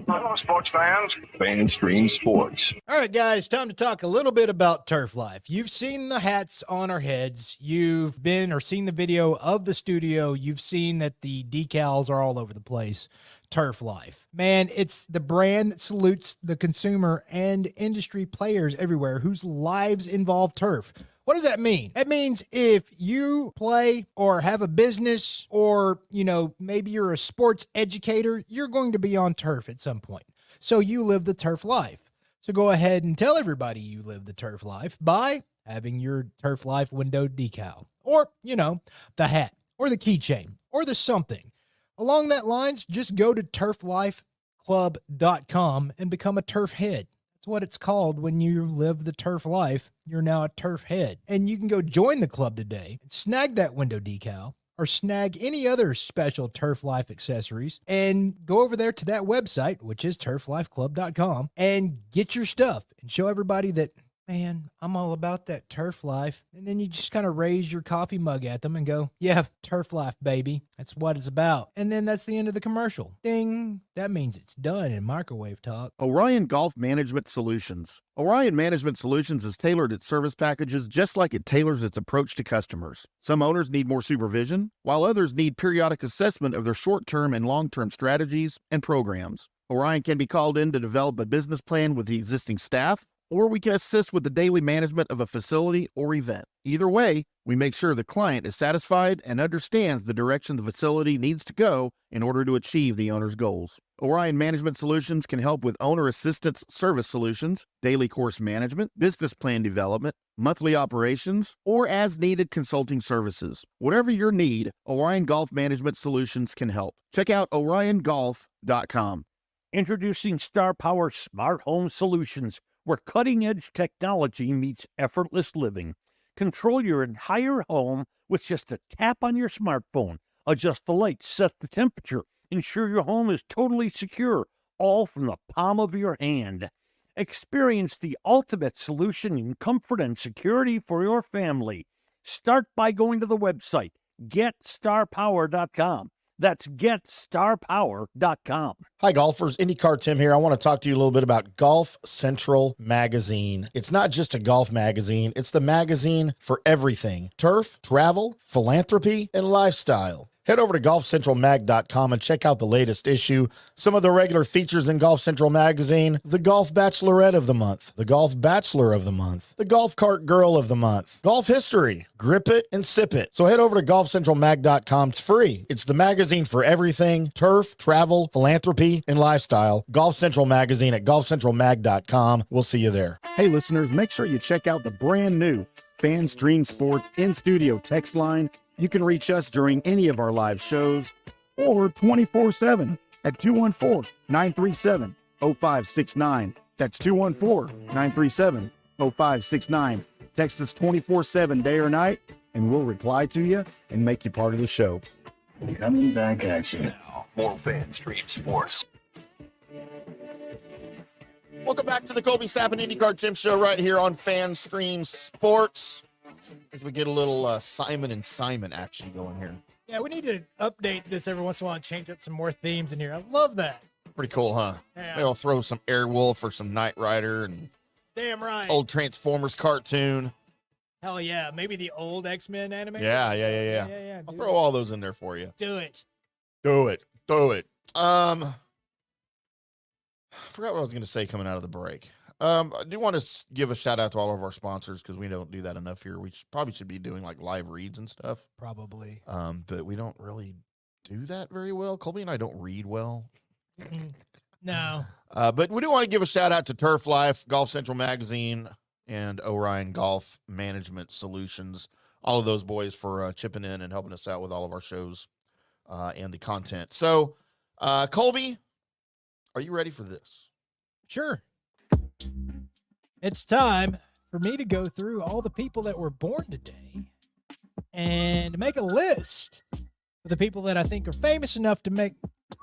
Hello, sports fans. Fan Stream Sports. All right, guys, time to talk a little bit about turf life. You've seen the hats on our heads. You've been or seen the video of the studio. You've seen that the decals are all over the place. Turf life. Man, it's the brand that salutes the consumer and industry players everywhere whose lives involve turf. What does that mean? That means if you play or have a business or, maybe you're a sports educator, you're going to be on turf at some point. So you live the turf life. So go ahead and tell everybody you live the turf life by having your turf life window decal or, the hat or the keychain or the something. Along that lines, just go to turflifeclub.com and become a turf head. That's what it's called when you live the turf life. You're now a turf head. And you can go join the club today and snag that window decal or snag any other special Turf Life accessories and go over there to that website, which is turflifeclub.com, and get your stuff and show everybody that, man, I'm all about that turf life. And then you just kind of raise your coffee mug at them and go, yeah, turf life, baby. That's what it's about. And then that's the end of the commercial. Ding. That means it's done in microwave talk. Orion Golf Management Solutions. Orion Management Solutions has tailored its service packages just like it tailors its approach to customers. Some owners need more supervision, while others need periodic assessment of their short-term and long-term strategies and programs. Orion can be called in to develop a business plan with the existing staff, or we can assist with the daily management of a facility or event. Either way, we make sure the client is satisfied and understands the direction the facility needs to go in order to achieve the owner's goals. Orion Management Solutions can help with owner assistance service solutions, daily course management, business plan development, monthly operations, or as-needed consulting services. Whatever your need, Orion Golf Management Solutions can help. Check out oriongolf.com. Introducing Star Power Smart Home Solutions, where cutting-edge technology meets effortless living. Control your entire home with just a tap on your smartphone. Adjust the lights, set the temperature, ensure your home is totally secure, all from the palm of your hand. Experience the ultimate solution in comfort and security for your family. Start by going to the website, GetStarPower.com. That's GetStarPower.com. Hi, golfers. IndyCar Tim here. I want to talk to you a little bit about Golf Central Magazine. It's not just a golf magazine. It's the magazine for everything. Turf, travel, philanthropy, and lifestyle. Head over to golfcentralmag.com and check out the latest issue. Some of the regular features in Golf Central Magazine: the Golf Bachelorette of the Month, the Golf Bachelor of the Month, the Golf Cart Girl of the Month, Golf History, Grip It and Sip It. So head over to golfcentralmag.com. It's free. It's the magazine for everything: turf, travel, philanthropy, and lifestyle. Golf Central Magazine at golfcentralmag.com. We'll see you there. Hey, listeners, make sure you check out the brand new Fan Stream Sports in-studio text line. You can reach us during any of our live shows or 24/7 at 214-937-0569. That's 214-937-0569. Text us 24/7 day or night, and we'll reply to you and make you part of the show. Coming back at you now. More Fan Stream Sports. Welcome back to the Colby Sapp and IndyCar Tim show right here on Fan Stream Sports. As we get a little Simon and Simon action going here. Yeah, we need to update this every once in a while and change up some more themes in here. I love that. Pretty cool, huh? Yeah. Maybe I'll throw some Airwolf or some Knight Rider and Damn right. old Transformers cartoon. Hell yeah. Maybe the old X-Men animated. Yeah. I'll throw all those in there for you. Do it. Do it. I forgot what I was going to say coming out of the break. I do want to give a shout out to all of our sponsors because we don't do that enough here. We probably should be doing like live reads and stuff. Probably. But we don't really do that very well. Colby and I don't read well. No. But we do want to give a shout out to Turf Life, Golf Central Magazine, and Orion Golf Management Solutions. All of those boys for chipping in and helping us out with all of our shows and the content. So, Colby, are you ready for this? Sure. It's time for me to go through all the people that were born today and make a list of the people that I think are famous enough to make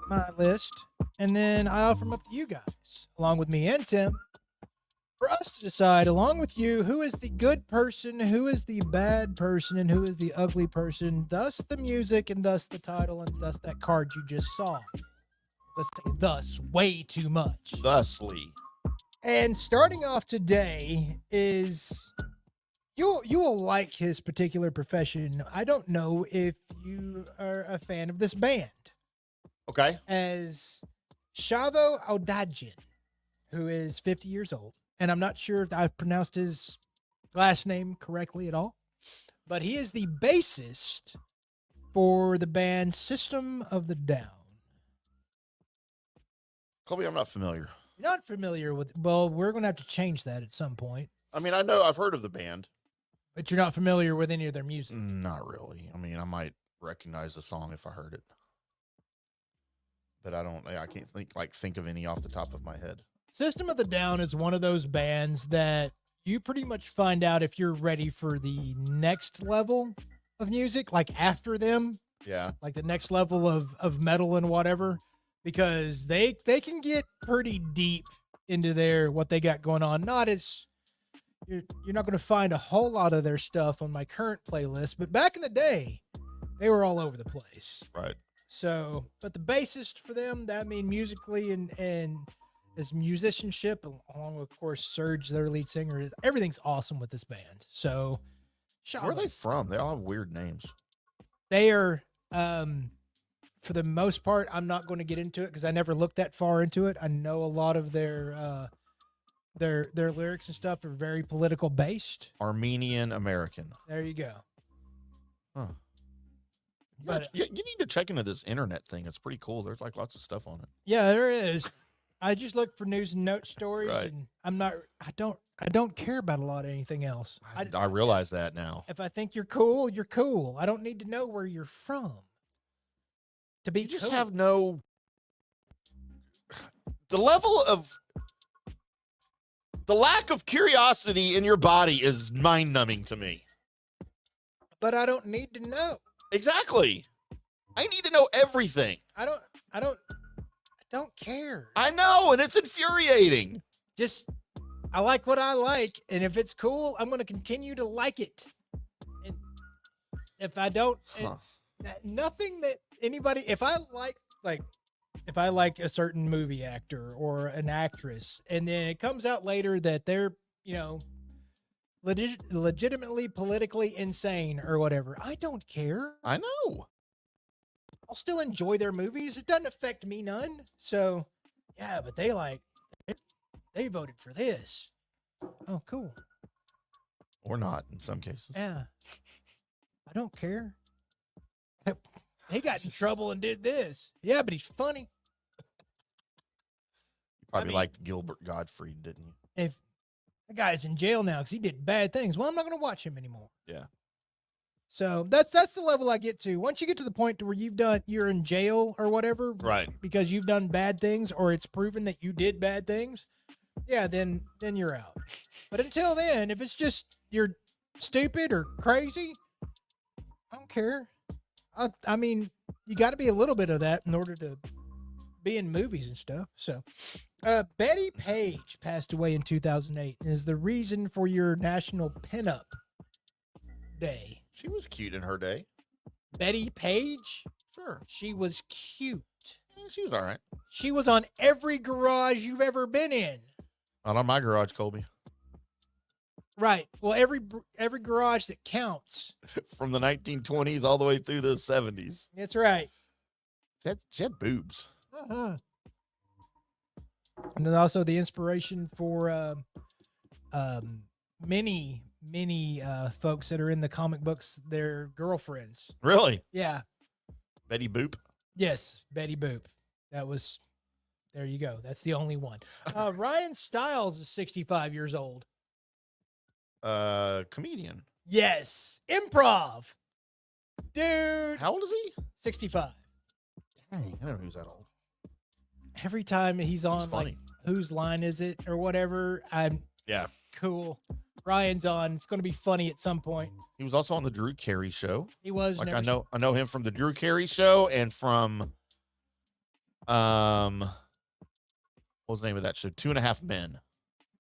my list. And then I offer them up to you guys, along with me and Tim, for us to decide, along with you, who is the good person, who is the bad person, and who is the ugly person, thus the music, and thus the title, and thus that card you just saw. Let's say thus way too much. Thusly. And starting off today is you will like his particular profession. I don't know if you are a fan of this band. Okay. As Shavo Audagian, who is 50 years old. And I'm not sure if I pronounced his last name correctly at all, but he is the bassist for the band System of the Down. Colby, I'm not familiar. You're not familiar with, well, we're going to have to change that at some point. I mean, I know I've heard of the band. But you're not familiar with any of their music? Not really. I mean, I might recognize the song if I heard it. But I can't think of any off the top of my head. System of the Down is one of those bands that you pretty much find out if you're ready for the next level of music, like after them. Yeah. Like the next level of metal and whatever, because they can get pretty deep into what they got going on. Not as you're not going to find a whole lot of their stuff on my current playlist, but back in the day, they were all over the place. Right. So, but the bassist for them, that musically and his musicianship, along with, of course, Serge, their lead singer, everything's awesome with this band. So, where are they from? They all have weird names. They are, for the most part, I'm not going to get into it because I never looked that far into it. I know a lot of their lyrics and stuff are very political based. Armenian American. There you go. Huh. But you need to check into this internet thing. It's pretty cool. There's like lots of stuff on it. Yeah, there is. I just look for news and note stories, right. And I don't care about a lot of anything else. I realize that now. If I think you're cool, you're cool. I don't need to know where you're from. To be You just cool. have no. The lack of curiosity in your body is mind-numbing to me. But I don't need to know. Exactly. I need to know everything. I don't care. I know, and it's infuriating. I like what I like, and if it's cool, I'm going to continue to like it. And if I don't, nothing that anybody, if I like a certain movie actor or an actress, and then it comes out later that they're, legitimately politically insane or whatever, I don't care. I know. I'll still enjoy their movies. It doesn't affect me none. So, yeah, but they voted for this. Oh, cool. Or not in some cases. Yeah. I don't care. He got in trouble and did this. Yeah, but he's funny. You probably liked Gilbert Gottfried, didn't you? If the guy's in jail now because he did bad things, well, I'm not going to watch him anymore. Yeah. So that's the level I get to. Once you get to the point to where you're in jail or whatever, right? Because you've done bad things or it's proven that you did bad things, yeah, then you're out. But until then, if it's just you're stupid or crazy, I don't care. I mean, you got to be a little bit of that in order to be in movies and stuff. So, Betty Page passed away in 2008 and is the reason for your National Pinup Day. She was cute in her day. Betty Page? Sure. She was cute. Yeah, she was all right. She was on every garage you've ever been in. Not on my garage, Colby. Right. Well, every garage that counts. From the 1920s all the way through the 70s. That's right. She had boobs. Uh-huh. And then also the inspiration for many folks that are in the comic books, their girlfriends. Really? Yeah. Betty Boop? Yes, Betty Boop. There you go. That's the only one. Ryan Stiles is 65 years old. Comedian. Yes. Improv. Dude. How old is he? 65. Dang, I didn't know he was that old. Every time he's on, funny. Whose Line Is It or whatever, I'm yeah cool. Ryan's on. It's going to be funny at some point. He was also on the Drew Carey show. He was. Like I know him from the Drew Carey show and from what was the name of that show? 2.5 Men.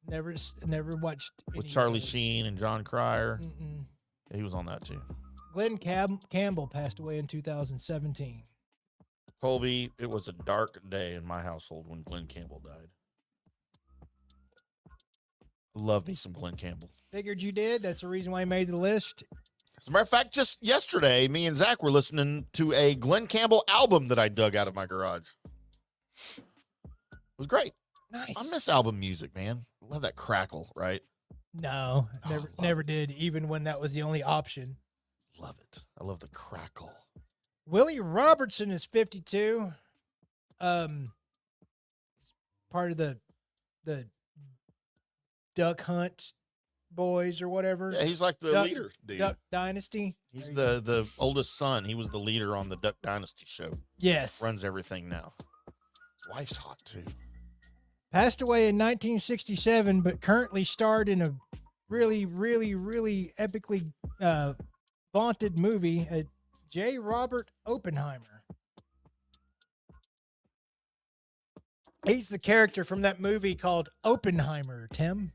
Never watched With any Charlie of those. Sheen and John Cryer. Mm-mm. Yeah, he was on that too. Glenn Campbell passed away in 2017. Colby, it was a dark day in my household when Glenn Campbell died. Love me some Glenn Campbell. Figured you did. That's the reason why he made the list. As a matter of fact, just yesterday, me and Zach were listening to a Glenn Campbell album that I dug out of my garage. It was great. Nice. I miss album music, man. Love that crackle, right? No, never it. did, even when that was the only option. Love it. I love the crackle. Willie Robertson is 52. Part of the Duck Hunt boys or whatever. Yeah, he's like the Duck- leader, dude. Duck Dynasty. He's the oldest son. He was the leader on the Duck Dynasty show. Yes. Runs everything now. His wife's hot too. Passed away in 1967, but currently starred in a really, really, really epically vaunted movie, J. Robert Oppenheimer. He's the character from that movie called Oppenheimer, Tim.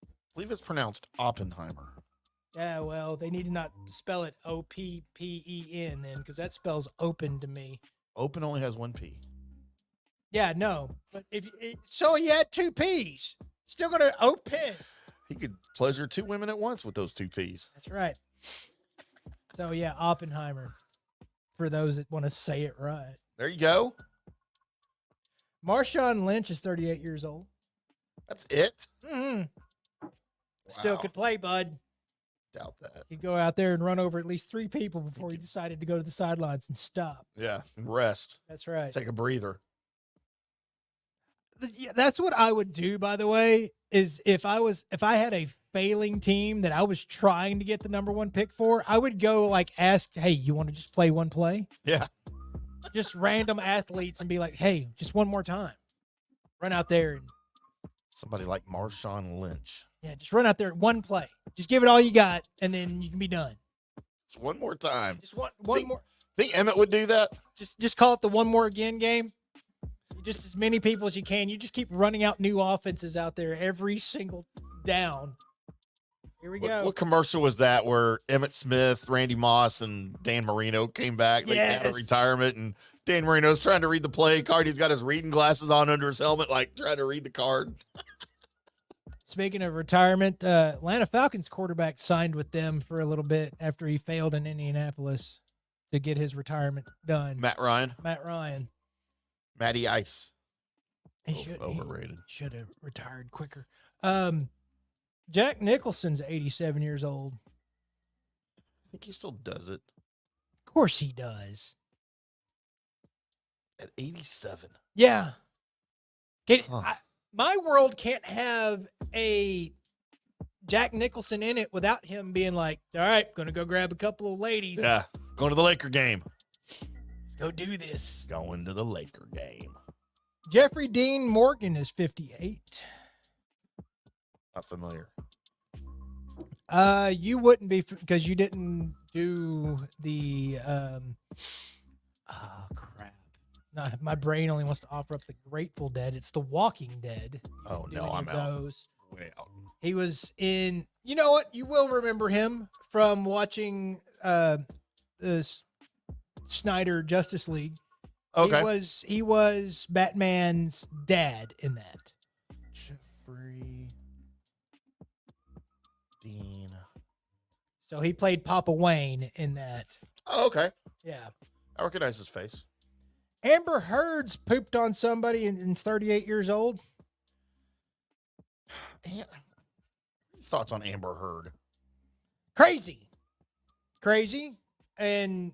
I believe it's pronounced Oppenheimer. Yeah, well, they need to not spell it O-P-P-E-N then, because that spells open to me. Open only has one P. Yeah, no. But so he had two P's. Still going to open. He could pleasure two women at once with those two P's. That's right. So, yeah, Oppenheimer, for those that want to say it right. There you go. Marshawn Lynch is 38 years old. That's it? Mm-hmm. Still Wow. could play, bud. Doubt that. He'd go out there and run over at least 3 people before he decided to go to the sidelines and stop. Yeah, and rest. That's right. Take a breather. Yeah, that's what I would do, by the way, is if I had a failing team that I was trying to get the number 1 pick for, I would go like ask, hey, you want to just play one play? Yeah. Just random athletes and be like, hey, just one more time. Run out there and Somebody like Marshawn Lynch. yeah, just run out there one play. Just give it all you got, and then you can be done. It's one more time. Just one more. Think Emmett would do that? Just call it the one more again game. Just as many people as you can. You just keep running out new offenses out there every single down. Here we go. What commercial was that where Emmett Smith, Randy Moss, and Dan Marino came back? They came out of Yes. retirement, and Dan Marino's trying to read the play card. He's got his reading glasses on under his helmet, like trying to read the card. Speaking of retirement, Atlanta Falcons quarterback signed with them for a little bit after he failed in Indianapolis to get his retirement done. Matt Ryan. Matty Ice. He Overrated. should have retired quicker. Jack Nicholson's 87 years old. I think he still does it Of course he does. at 87. Yeah. Huh. My world can't have a Jack Nicholson in it without him being like, all right, going to go grab a couple of ladies. Yeah. Going to the Laker game. Let's go do this. Going to the Laker game. Jeffrey Dean Morgan is 58. Not familiar. You wouldn't be because you didn't do the crap. No, my brain only wants to offer up the Grateful Dead. It's the Walking Dead. Oh, Do no, any I'm of out. those. Way out. He was in, you know what? You will remember him from watching this Snyder Justice League. Okay. He was Batman's dad in that. Jeffrey Dean. So he played Papa Wayne in that. Oh, okay. Yeah. I recognize his face. Amber Heard's pooped on somebody and 38 years old. Thoughts on Amber Heard? Crazy. And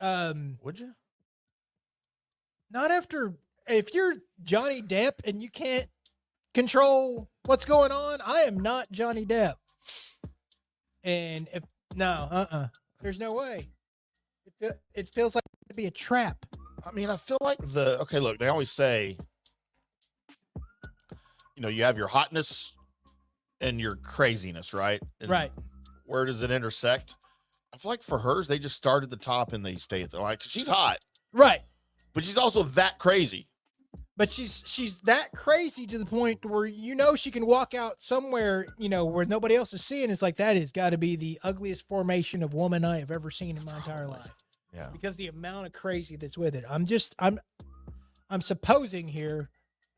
Would you? not after, if you're Johnny Depp and you can't control what's going on, I am not Johnny Depp. And there's no way. It feels like it'd be a trap. I mean, I feel like okay, look, they always say, you know, you have your hotness and your craziness, right? And Right. Where does it intersect? I feel like for hers, they just start at the top and they stay at the like. She's hot, Right. but she's also that crazy. But she's that crazy to the point where she can walk out somewhere where nobody else is seeing. It's like that has got to be the ugliest formation of woman I have ever seen in my entire life. Yeah. Because the amount of crazy that's with it. I'm supposing here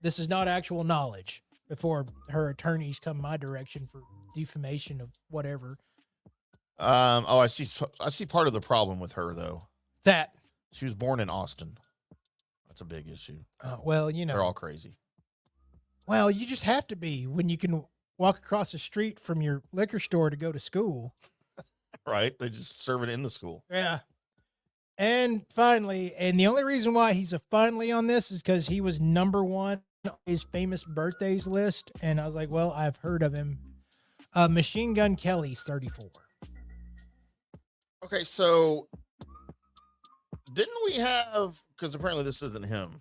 this is not actual knowledge before her attorneys come my direction for defamation of whatever. I see part of the problem with her though. That she was born in Austin. That's a big issue. Well, they're all crazy. Well, you just have to be when you can walk across the street from your liquor store to go to school. Right? They just serve it in the school. Yeah. And finally, and the only reason why he's a finally on this is because he was number one on his famous birthdays list. And I was like, well, I've heard of him. Machine Gun Kelly's 34. Okay, so didn't we have, because apparently this isn't him,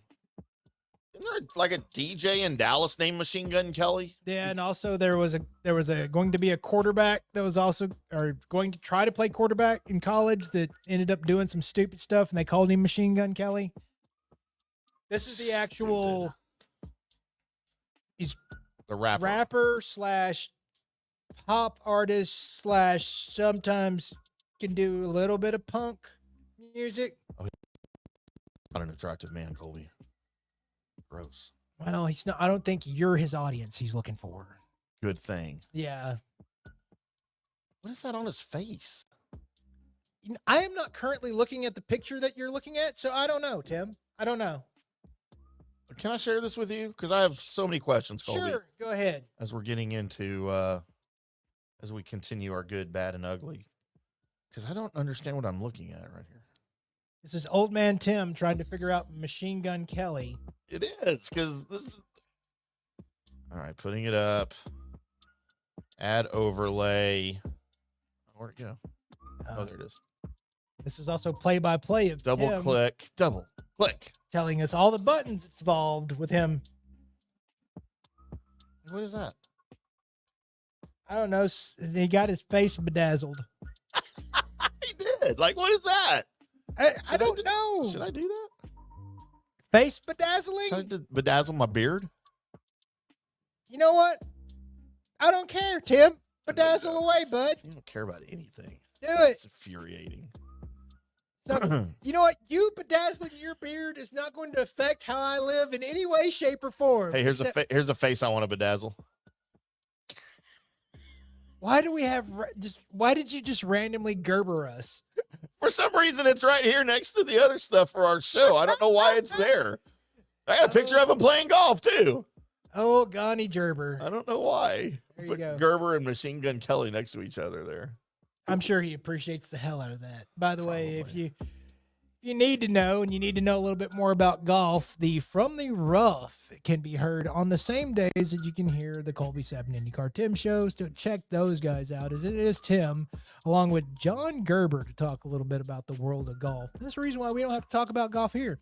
isn't there like a DJ in Dallas named Machine Gun Kelly? Yeah, and also there was going to be a quarterback that was also going to try to play quarterback in college that ended up doing some stupid stuff, and they called him Machine Gun Kelly. This is the actual. He's the rapper / pop artist / sometimes can do a little bit of punk music. Oh, not an attractive man, Colby. Gross. Well, he's not. I don't think you're his audience he's looking for. Good thing. Yeah. What is that on his face? I am not currently looking at the picture that you're looking at, so I don't know, Tim. I don't know. Can I share this with you? Because I have so many questions, Colby. Sure, go ahead. As we're getting into, as we continue our good, bad, and ugly. Because I don't understand what I'm looking at right here. This is Old Man Tim trying to figure out Machine Gun Kelly. It is, because this is... All right, putting it up. Add overlay. Where'd it go? Oh, there it is. This is also play-by-play of Double Tim click. telling us all the buttons involved with him. What is that? I don't know. He got his face bedazzled. He did. Like, what is that? I don't know. Should I do that? Face bedazzling? Should I bedazzle my beard? You know what? I don't care, Tim. Bedazzle away, bud. You don't care about anything. Do it. It's infuriating. You know what? You bedazzling your beard is not going to affect how I live in any way, shape, or form. Hey, here's a face I want to bedazzle. Why do we have why did you just randomly Gerber us? For some reason, it's right here next to the other stuff for our show. I don't know why it's there. I got a picture of him playing golf, too. Oh, Gani Gerber. I don't know why. There you Put go. Gerber and Machine Gun Kelly next to each other there. I'm sure he appreciates the hell out of that. By the way, if you need to know, and you need to know a little bit more about golf, the From the Rough can be heard on the same days that you can hear the Colby 7 IndyCar Tim shows. To check those guys out, as it is Tim, along with John Gerber, to talk a little bit about the world of golf. That's the reason why we don't have to talk about golf here,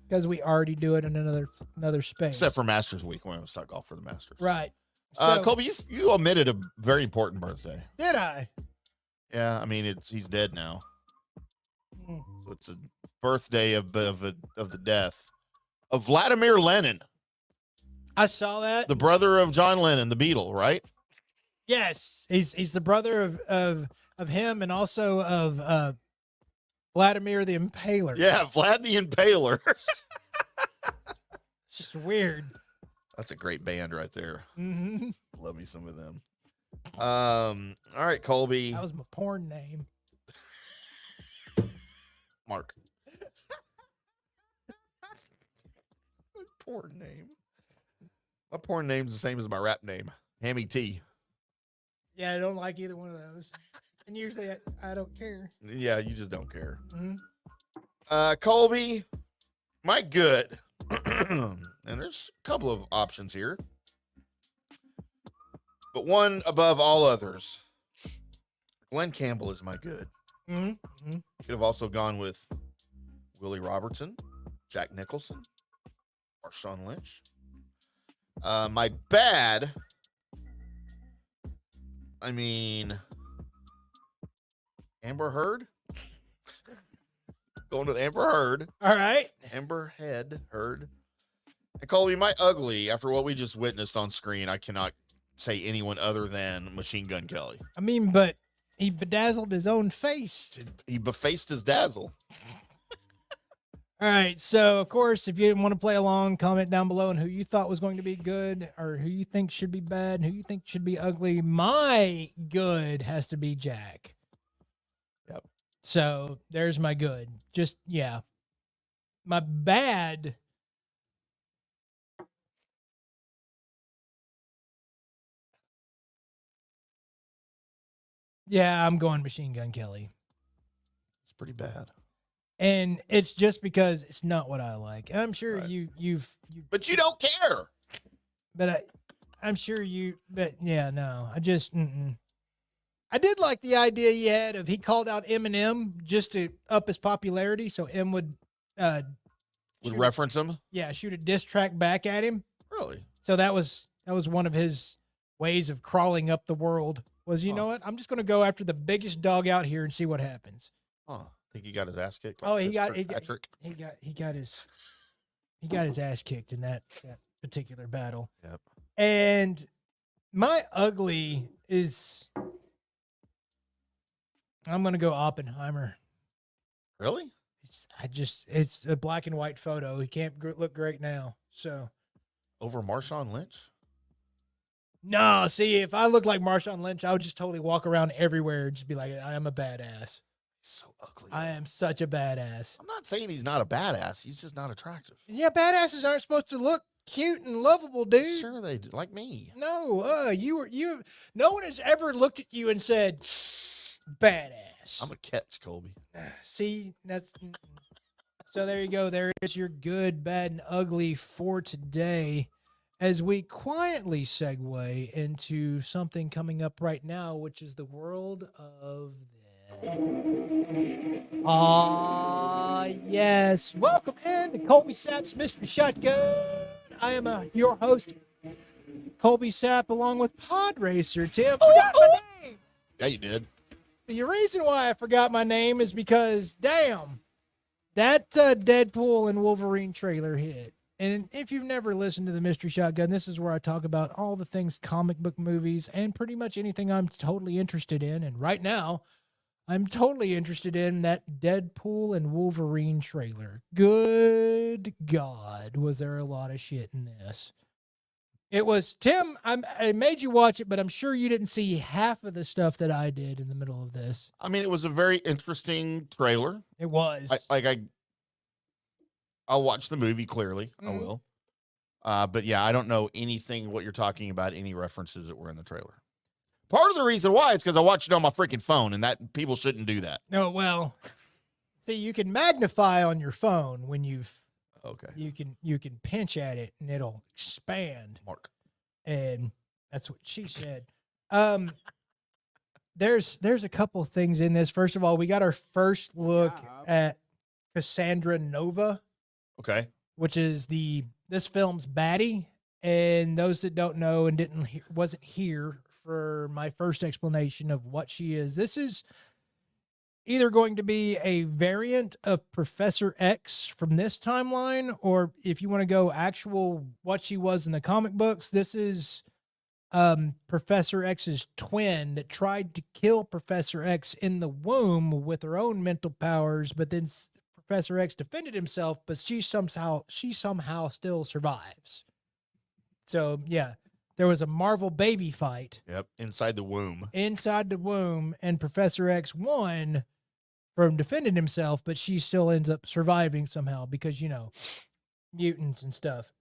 because we already do it in another space. Except for Masters Week, when I was talk golf for the Masters. Right. So, Colby, you omitted a very important birthday. Did I? Yeah, I mean he's dead now. Mm. So it's a birthday of the death of Vladimir Lenin, I saw that. the brother of John Lennon, the Beatle, right? Yes, he's the brother of him, and also of Vladimir the Impaler. Yeah, Vlad the Impaler. It's just weird. That's a great band right there. Mm-hmm. Love me some of them. All right, Colby. That was my porn name. Mark. Porn name. My porn name's the same as my rap name, Hammy T. Yeah, I don't like either one of those. And usually I don't care. Yeah, you just don't care. Mm-hmm. Colby, my good. And there's a couple of options here, but one above all others. Glenn Campbell is my good. Mm-hmm. Could have also gone with Willie Robertson, Jack Nicholson, Marshawn Lynch. My bad I mean, Amber Heard. Going with Amber Heard. All right. Amber Heard. And Colby, my ugly, after what we just witnessed on screen, I cannot say anyone other than Machine Gun Kelly. I mean, but he bedazzled his own face. He befaced his dazzle. All right. So, of course, if you want to play along, comment down below on who you thought was going to be good or who you think should be bad and who you think should be ugly. My good has to be Jack. Yep. So there's my good. Just, yeah. My bad. Yeah, I'm going Machine Gun Kelly. It's pretty bad. And it's just because it's not what I like. And I'm sure Right. you've But you don't care. but I'm sure but yeah, no, I just, I did like the idea you had of he called out Eminem just to up his popularity. So M would Reference him? shoot a diss track back at him. Really? So that was one of his ways of crawling up the world was, you know what? I'm just going to go after the biggest dog out here and see what happens. Huh. Think he got his ass kicked? Oh, he got his ass kicked in that particular battle. Yep. And my ugly is, I'm going to go Oppenheimer. Really? It's a black and white photo. He can't look great now. So Over Marshawn Lynch? no, see, if I look like Marshawn Lynch, I would just totally walk around everywhere and just be like, I am a badass. He's so ugly. I am such a badass. I'm not saying he's not a badass. He's just not attractive. Yeah, badasses aren't supposed to look cute and lovable, dude. Sure they do. Like me. No, no one has ever looked at you and said, badass. I'm a catch, Colby. See, so there you go. There is your good, bad, and ugly for today. As we quietly segue into something coming up right now, which is the world of yes. Welcome in to Colby Sapp's Mystery Shotgun. I am your host, Colby Sapp, along with Pod Racer Tim. Forgot my name. Yeah, you did. The reason why I forgot my name is because, damn, that Deadpool and Wolverine trailer hit. And if you've never listened to the Mystery Shotgun, this is where I talk about all the things comic book movies and pretty much anything I'm totally interested in. And right now, I'm totally interested in that Deadpool and Wolverine trailer. Good God, was there a lot of shit in this. It was, Tim, I made you watch it, but I'm sure you didn't see half of the stuff that I did in the middle of this. I mean, it was a very interesting trailer. It was. I'll watch the movie, clearly. I will. But yeah, I don't know anything what you're talking about, any references that were in the trailer. Part of the reason why is because I watched it on my freaking phone, and that people shouldn't do that. No, well, see, you can magnify on your phone when you can pinch at it and it'll expand. Mark. And that's what she said. There's a couple things in this. First of all, we got our first look at Cassandra Nova. Okay. Which is this film's baddie. And those that don't know and wasn't here for my first explanation of what she is, this is either going to be a variant of Professor X from this timeline, or if you want to go actual what she was in the comic books, this is Professor X's twin that tried to kill Professor X in the womb with her own mental powers, but then Professor X defended himself, but she somehow still survives. So yeah, there was a Marvel baby fight. Yep, inside the womb. And Professor X won from defending himself, but she still ends up surviving somehow because, mutants and stuff.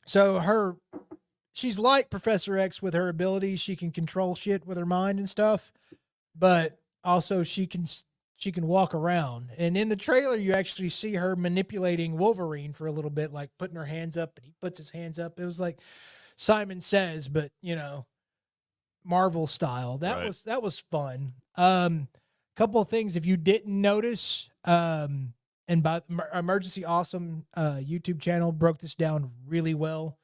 So she's like Professor X with her abilities. She can control shit with her mind and stuff, but also she can walk around. And in the trailer, you actually see her manipulating Wolverine for a little bit, like putting her hands up, and he puts his hands up. It was like Simon Says, but Marvel style. That was fun. Couple of things, if you didn't notice, and by Emergency Awesome YouTube channel broke this down really well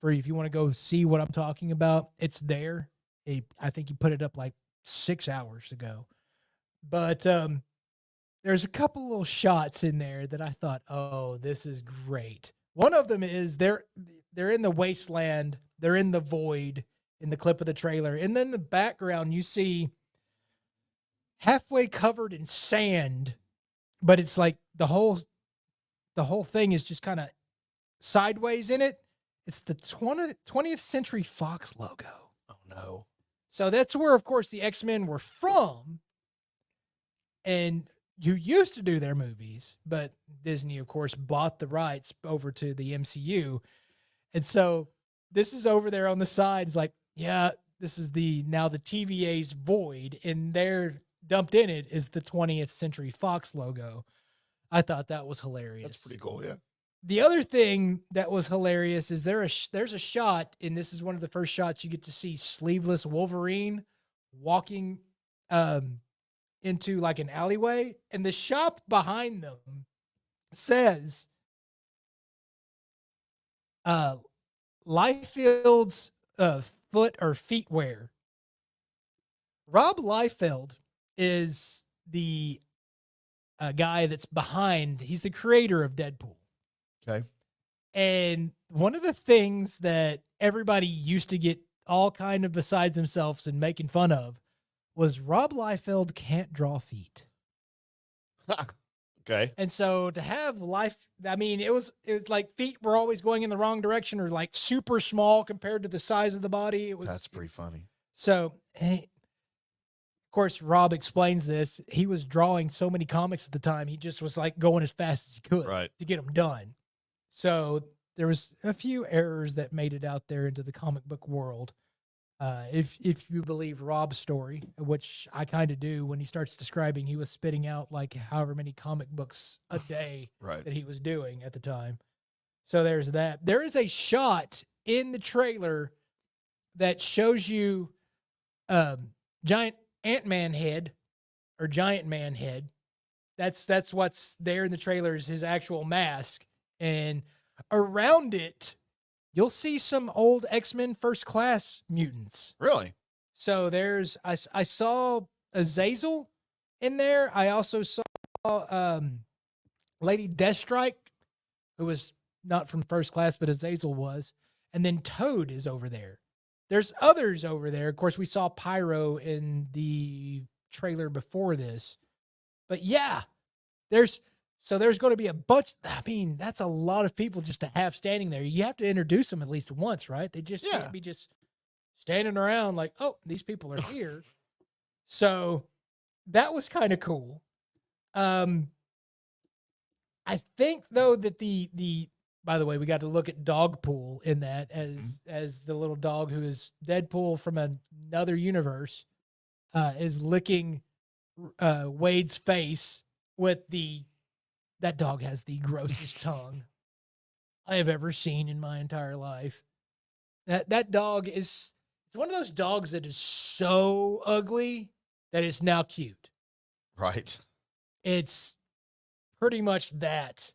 for if you want to go see what I'm talking about. It's there. I think he put it up like 6 hours ago. But there's a couple little shots in there that I thought, oh, this is great. One of them is they're in the wasteland. They're in the void in the clip of the trailer. And then in the background, you see halfway covered in sand, but it's like the whole thing is just kind of sideways in it. It's the 20th Century Fox logo. Oh, no. So that's where, of course, the X-Men were from. And you used to do their movies, but Disney, of course, bought the rights over to the MCU. And so this is over there on the side. It's like, yeah, this is now the TVA's void, and there dumped in it is the 20th Century Fox logo. I thought that was hilarious. That's pretty cool, yeah. The other thing that was hilarious is there's a shot, and this is one of the first shots you get to see sleeveless Wolverine walking into like an alleyway, and the shop behind them says Liefeld's foot or feet wear. Rob Liefeld is the guy that's behind, he's the creator of Deadpool. Okay. And one of the things that everybody used to get all kind of besides themselves and making fun of was Rob Liefeld can't draw feet. Okay. And so to have it was like feet were always going in the wrong direction or like super small compared to the size of the body. That's pretty funny. So, of course, Rob explains this. He was drawing so many comics at the time. He just was like going as fast as he could to get them done. So there was a few errors that made it out there into the comic book world. If you believe Rob's story, which I kind of do, when he starts describing, he was spitting out like however many comic books a day that he was doing at the time. So there's that. There is a shot in the trailer that shows you giant Ant-Man head or giant man head. That's what's there in the trailer is his actual mask. And around it, you'll see some old X-Men First Class mutants. Really? So I saw Azazel in there. I also saw Lady Deathstrike, who was not from First Class, but Azazel was. And then Toad is over there. There's others over there. Of course, we saw Pyro in the trailer before this. But yeah, there's going to be a bunch. I mean, that's a lot of people just to have standing there. You have to introduce them at least once, right? They just can't be just standing around like, oh, these people are here. So that was kind of cool. I think though that by the way, we got to look at Dogpool in that as the little dog who is Deadpool from another universe is licking Wade's face with that dog has the grossest tongue I have ever seen in my entire life. That dog it's one of those dogs that is so ugly that it's now cute. Right. It's pretty much that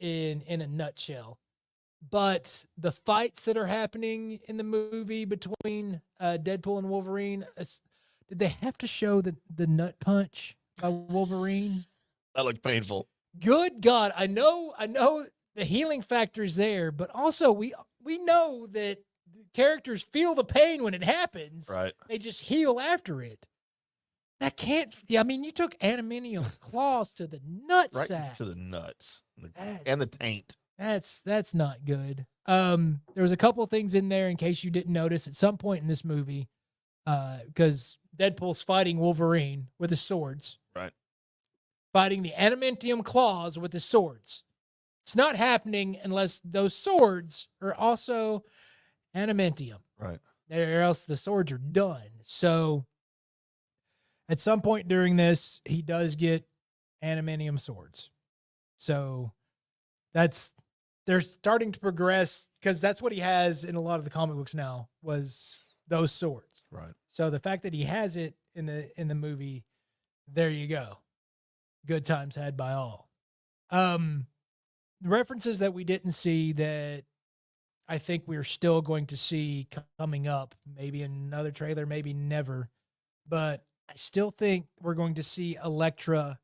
in a nutshell. But the fights that are happening in the movie between Deadpool and Wolverine, did they have to show the nut punch by Wolverine? That looked painful. Good God. I know the healing factor is there, but also we know that the characters feel the pain when it happens. Right. They just heal after it. That can't, I mean, you took aluminium claws to the nutsack. Right to the nuts and the taint. That's not good. There was a couple of things in there in case you didn't notice at some point in this movie, because Deadpool's fighting Wolverine with his swords. Right. Fighting the adamantium claws with his swords. It's not happening unless those swords are also adamantium. Right. Or else the swords are done. So at some point during this, he does get adamantium swords. So they're starting to progress because that's what he has in a lot of the comic books now was those swords. Right. So the fact that he has it in the movie, there you go. Good times had by all. References that we didn't see that I think we're still going to see coming up, maybe another trailer, maybe never. But I still think we're going to see Elektra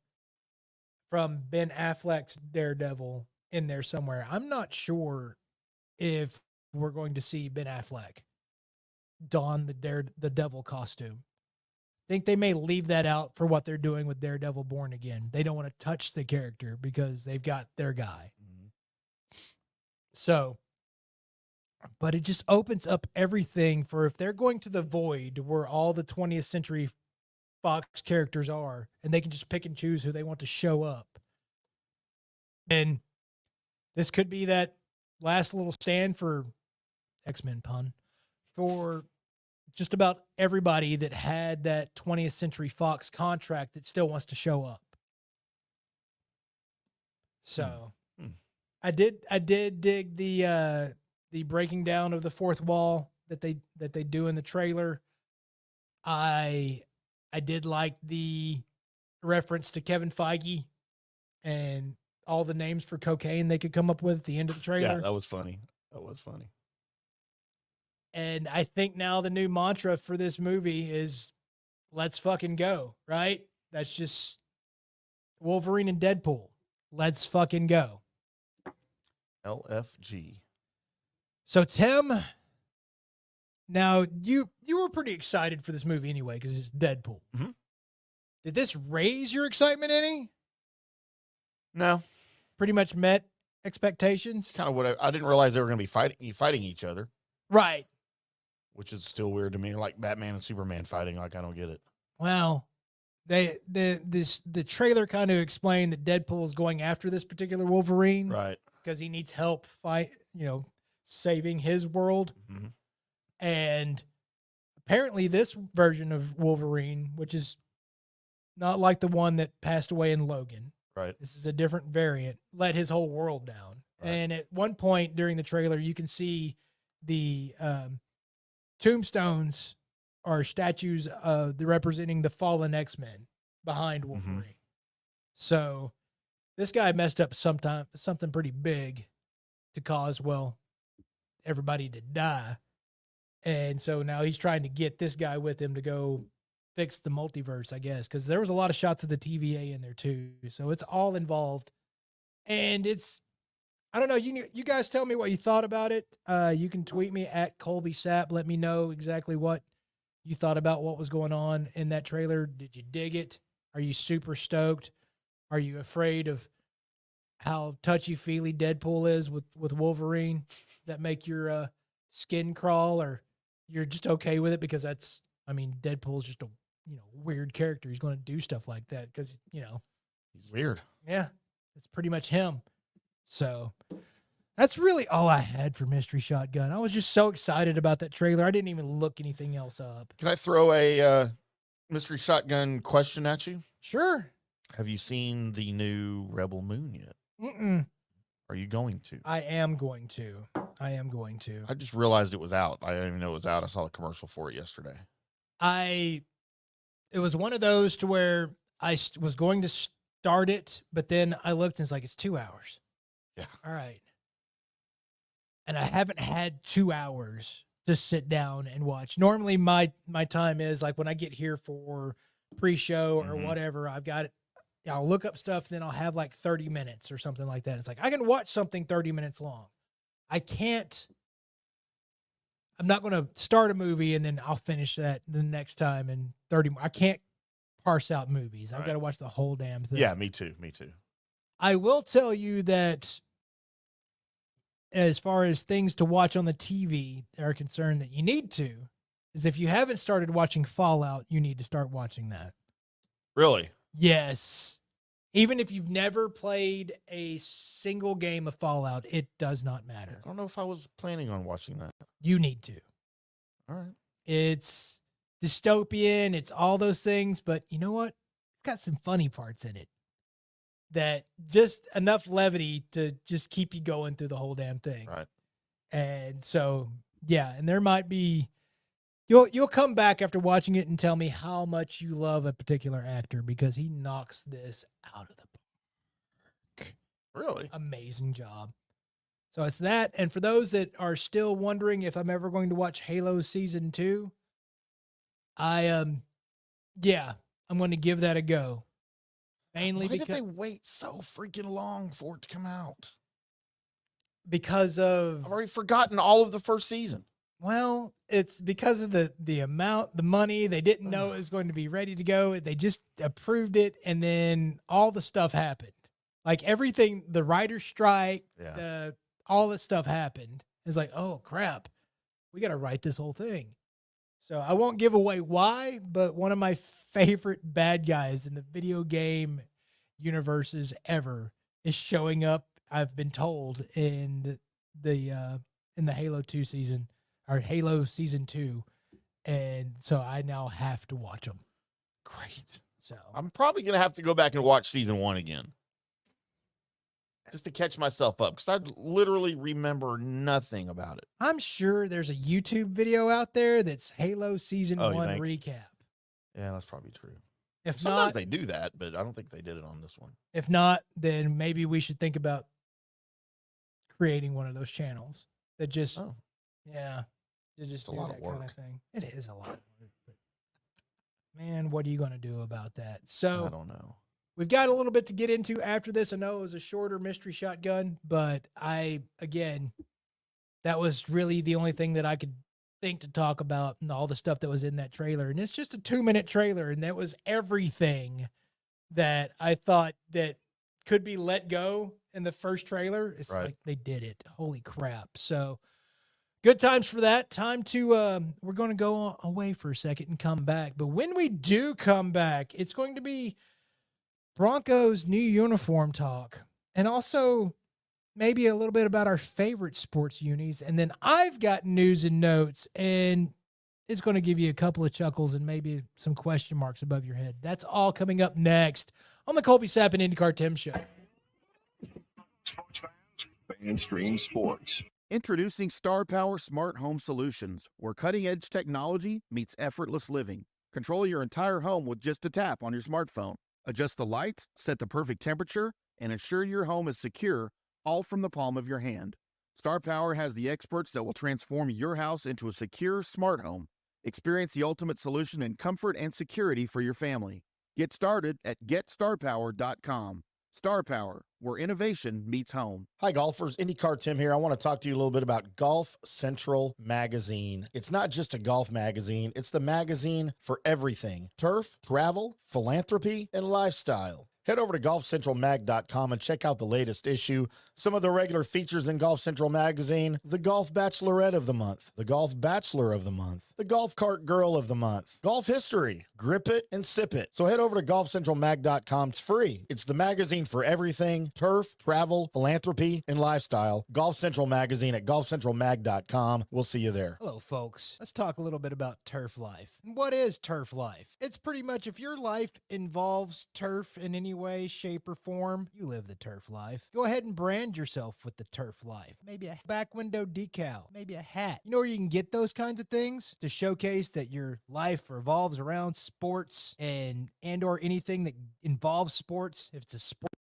from Ben Affleck's Daredevil in there somewhere. I'm not sure if we're going to see Ben Affleck don the devil costume. I think they may leave that out for what they're doing with Daredevil Born Again. They don't want to touch the character because they've got their guy. So, but it just opens up everything for if they're going to the void where all the 20th Century Fox characters are, and they can just pick and choose who they want to show up. And this could be that last little stand for X-Men pun for just about everybody that had that 20th Century Fox contract that still wants to show up. So I did dig the breaking down of the fourth wall that they do in the trailer. I did like the reference to Kevin Feige and all the names for cocaine they could come up with at the end of the trailer. Yeah, that was funny. That was funny. And I think now the new mantra for this movie is let's fucking go, right? That's just Wolverine and Deadpool. Let's fucking go. LFG. So Tim, now you were pretty excited for this movie anyway because it's Deadpool. Mm-hmm. Did this raise your excitement any? No. Pretty much met expectations. Kind of what I didn't realize they were going to be fighting each other. Right. Which is still weird to me, like Batman and Superman fighting. Like, I don't get it. Well, the trailer kind of explained that Deadpool is going after this particular Wolverine, right? Because he needs help saving his world. Mm-hmm. And apparently, this version of Wolverine, which is not like the one that passed away in Logan, right? This is a different variant. Let his whole world down. Right. And at one point during the trailer, you can see the tombstones are statues of representing the fallen X-Men behind Wolverine. Mm-hmm. So this guy messed up something pretty big to cause, everybody to die. And so now he's trying to get this guy with him to go fix the multiverse, I guess, because there was a lot of shots of the TVA in there too. So it's all involved. And I don't know. You guys tell me what you thought about it. You can tweet me at Colby Sapp. Let me know exactly what you thought about what was going on in that trailer. Did you dig it? Are you super stoked? Are you afraid of how touchy-feely Deadpool is with Wolverine? Does that make your skin crawl, or you're just okay with it because Deadpool's just a weird character. He's going to do stuff like that because he's weird. Yeah, it's pretty much him. So that's really all I had for Mystery Shotgun. I was just so excited about that trailer. I didn't even look anything else up. Can I throw a Mystery Shotgun question at you? Sure. Have you seen the new Rebel Moon yet? Mm-mm. Are you going to? I am going to. I just realized it was out. I didn't even know it was out. I saw the commercial for it yesterday. It was one of those to where I was going to start it, but then I looked and it's like, it's 2 hours. Yeah. All right. And I haven't had 2 hours to sit down and watch. Normally my time is like when I get here for pre-show or whatever, I've got it. I'll look up stuff, then I'll have like 30 minutes or something like that. It's like, I can watch something 30 minutes long. I'm not going to start a movie and then I'll finish that the next time in 30 more. I can't parse out movies. I've got to watch the whole damn thing. Yeah, me too. I will tell you that as far as things to watch on the TV that are concerned that you need to, is if you haven't started watching Fallout, you need to start watching that. Really? Yes. Even if you've never played a single game of Fallout, it does not matter. I don't know if I was planning on watching that. You need to. All right. It's dystopian. It's all those things. But you know what? It's got some funny parts in it. That just enough levity to just keep you going through the whole damn thing. Right. And so, yeah. And there might be... You'll come back after watching it and tell me how much you love a particular actor because he knocks this out of the park. Really? Amazing job. So it's that. And for those that are still wondering if I'm ever going to watch Halo Season 2, I'm going to give that a go. Mainly Why because did they wait so freaking long for it to come out? Because of I've already forgotten all of the first season. Well, it's because of the amount, the money. They didn't know it was going to be ready to go. They just approved it, and then all the stuff happened. Like everything, the writer's strike, all this stuff happened. It's like, oh crap, we got to write this whole thing. So I won't give away why, but one of my favorite bad guys in the video game universes ever is showing up. I've been told in the Halo 2 season. Or Halo Season 2, and so I now have to watch them. Great. So I'm probably going to have to go back and watch Season 1 again. Just to catch myself up, because I literally remember nothing about it. I'm sure there's a YouTube video out there that's Halo Season 1 recap. Yeah, that's probably true. If Sometimes not, they do that, but I don't think they did it on this one. If not, then maybe we should think about creating one of those channels that just, just a lot of work. kind of thing. It is a lot of work. But man, what are you going to do about that? So I don't know. We've got a little bit to get into after this. I know it was a shorter mystery shotgun, but that was really the only thing that I could think to talk about and all the stuff that was in that trailer. And it's just a 2-minute trailer, and that was everything that I thought that could be let go in the first trailer. It's like they did it. Holy crap. So good times for that. Time to, we're going to go away for a second and come back. But when we do come back, it's going to be Broncos new uniform talk, and also maybe a little bit about our favorite sports unis. And then I've got news and notes, and it's going to give you a couple of chuckles and maybe some question marks above your head. That's all coming up next on the Colby Sapp and IndyCar Tim Show. Mainstream sports. Introducing Star Power Smart Home Solutions, where cutting-edge technology meets effortless living. Control your entire home with just a tap on your smartphone. Adjust the lights, set the perfect temperature, and ensure your home is secure, all from the palm of your hand. Star Power has the experts that will transform your house into a secure, smart home. Experience the ultimate solution in comfort and security for your family. Get started at GetStarPower.com. Star Power, where innovation meets home. Hi, golfers. IndyCar Tim here. I want to talk to you a little bit about Golf Central Magazine. It's not just a golf magazine. It's the magazine for everything. Turf, travel, philanthropy, and lifestyle. Head over to golfcentralmag.com and check out the latest issue. Some of the regular features in Golf Central Magazine: the Golf Bachelorette of the Month, the Golf Bachelor of the Month, the Golf Cart Girl of the Month, Golf History, Grip It and Sip It. So head over to golfcentralmag.com. It's free. It's the magazine for everything: turf, travel, philanthropy, and lifestyle. Golf Central Magazine at golfcentralmag.com. We'll see you there. Hello, folks. Let's talk a little bit about turf life. What is turf life? It's pretty much if your life involves turf in any way, shape, or form, you live the turf life. Go ahead and brand yourself with the turf life. Maybe a back window decal, maybe a hat. You know where you can get those kinds of things to showcase that your life revolves around sports and or anything that involves sports. If it's a sport,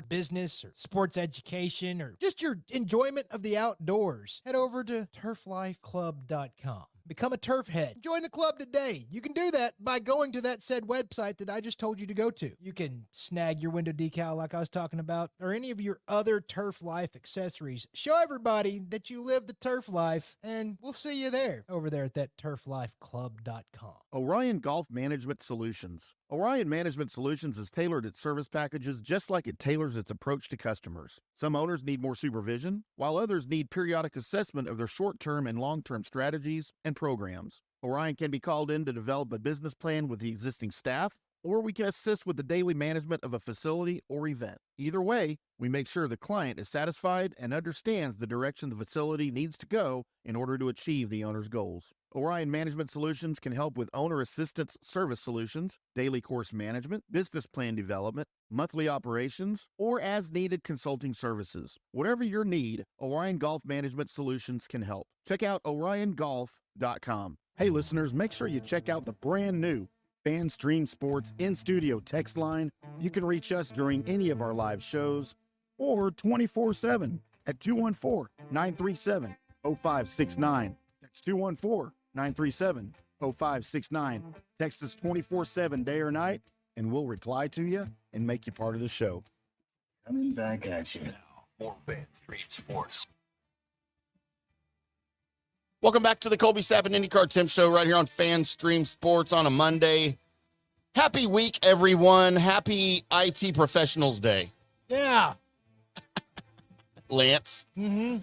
business, or sports education, or just your enjoyment of the outdoors, head over to turflifeclub.com. Become a turf head. Join the club today. You can do that by going to that said website that I just told you to go to. You can snag your window decal like I was talking about, or any of your other turf life accessories. Show everybody that you live the turf life, and we'll see you there, over there at that turflifeclub.com. Orion Golf Management Solutions. Orion Management Solutions has tailored its service packages just like it tailors its approach to customers. Some owners need more supervision, while others need periodic assessment of their short-term and long-term strategies and programs. Orion can be called in to develop a business plan with the existing staff, or we can assist with the daily management of a facility or event. Either way, we make sure the client is satisfied and understands the direction the facility needs to go in order to achieve the owner's goals. Orion Management Solutions can help with owner assistance service solutions, daily course management, business plan development, monthly operations, or as-needed consulting services. Whatever your need, Orion Golf Management Solutions can help. Check out oriongolf.com. Hey listeners, make sure you check out the brand new FanStream Sports in-studio text line. You can reach us during any of our live shows or 24/7. at 214-937-0569. That's 214-937-0569. Text us 24/7 day or night, and we'll reply to you and make you part of the show. Coming back at you. More Fan Stream Sports. Welcome back to the Colby Sapp and IndyCar Tim Show right here on Fan Stream Sports on a Monday. Happy week, everyone. Happy IT Professionals Day. Yeah. Lance. Mm-hmm.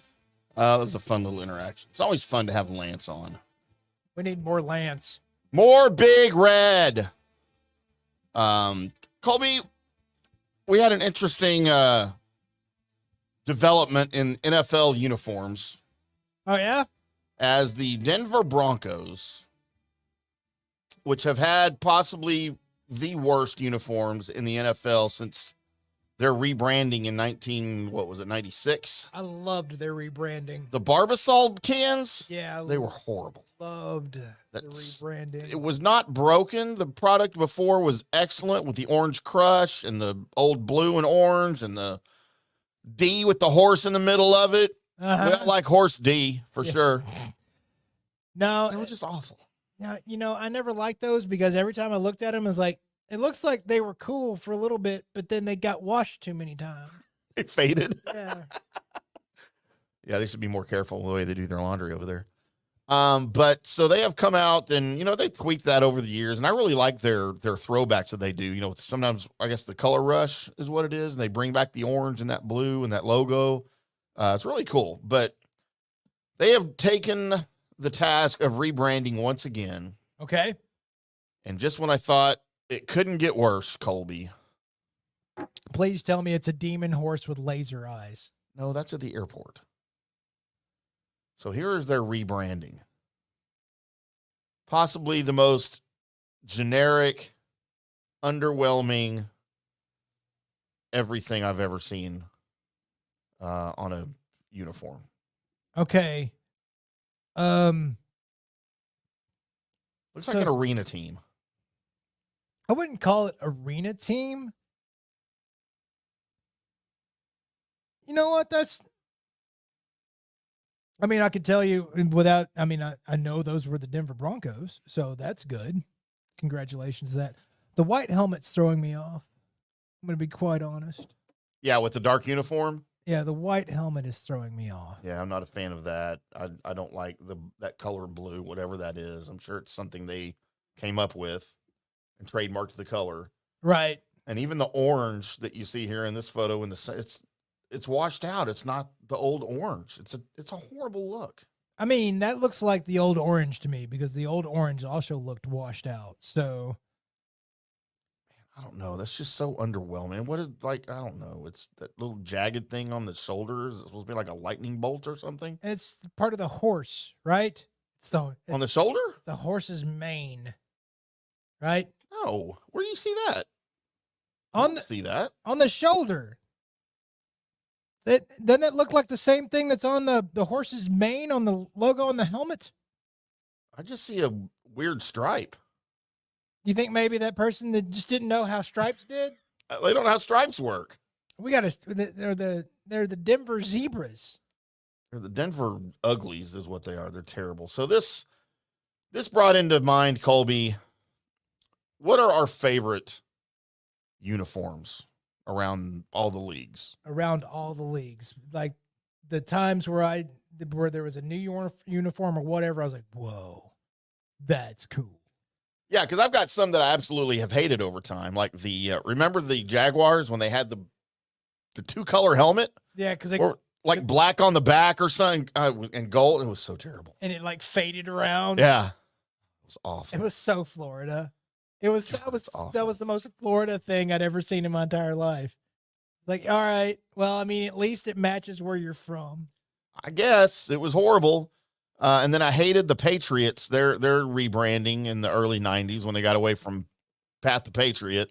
That was a fun little interaction. It's always fun to have Lance on. We need more Lance. More Big Red. Colby, we had an interesting development in NFL uniforms. Oh, yeah? As the Denver Broncos, which have had possibly the worst uniforms in the NFL since their rebranding in 96? I loved their rebranding. The Barbasol cans? Yeah. They were horrible. Loved the rebranding. It was not broken. The product before was excellent with the orange crush and the old blue and orange and the D with the horse in the middle of it. Uh-huh. Well, like horse D for sure. No, they were just awful. Yeah, you know, I never liked those because every time I looked at them, it was like, it looks like they were cool for a little bit, but then they got washed too many times. They faded. Yeah. Yeah, they should be more careful the way they do their laundry over there. But so they have come out and, you know, they've tweaked that over the years. And I really like their throwbacks that they do. You know, sometimes I guess the color rush is what it is. And they bring back the orange and that blue and that logo. It's really cool. But they have taken the task of rebranding once again. Okay. And just when I thought it couldn't get worse, Colby. Please tell me it's a demon horse with laser eyes. No, that's at the airport. So here is their rebranding. Possibly the most generic, underwhelming, everything I've ever seen on a uniform. Okay. Looks like an arena team. I wouldn't call it arena team. You know what? I mean, I could tell you without, I mean, I know those were the Denver Broncos, so that's good. Congratulations to that. The white helmet's throwing me off. I'm going to be quite honest. Yeah, with the dark uniform. Yeah, the white helmet is throwing me off. Yeah, I'm not a fan of that. I don't like that color blue, whatever that is. I'm sure it's something they came up with and trademarked the color. Right. And even the orange that you see here in this photo, it's washed out. It's not the old orange. It's a horrible look. I mean, that looks like the old orange to me because the old orange also looked washed out. So I don't know. That's just so underwhelming. What is I don't know. It's that little jagged thing on the shoulders. It's supposed to be like a lightning bolt or something. It's part of the horse, right? It's on the shoulder? The horse's mane, right? No. Where do you see that? See that on the shoulder. Doesn't it look like the same thing that's on the horse's mane on the logo on the helmet? I just see a weird stripe. You think maybe that person that just didn't know how stripes did? They don't know how stripes work. We got to. They're the Denver Zebras. They're the Denver Uglies, is what they are. They're terrible. So this brought into mind, Colby, what are our favorite uniforms around all the leagues? Around all the leagues, like the times where there was a new uniform or whatever, I was like, whoa, that's cool. Yeah, because I've got some that I absolutely have hated over time. Like remember the Jaguars when they had the two-color helmet? Yeah, because like black on the back or something and gold. It was so terrible. And it like faded around. Yeah. It was awful. It was so Florida. That was the most Florida thing I'd ever seen in my entire life. Like, all right, well, I mean, at least it matches where you're from. I guess it was horrible. And then I hated the Patriots. Their rebranding in the early 90s when they got away from Pat the Patriot.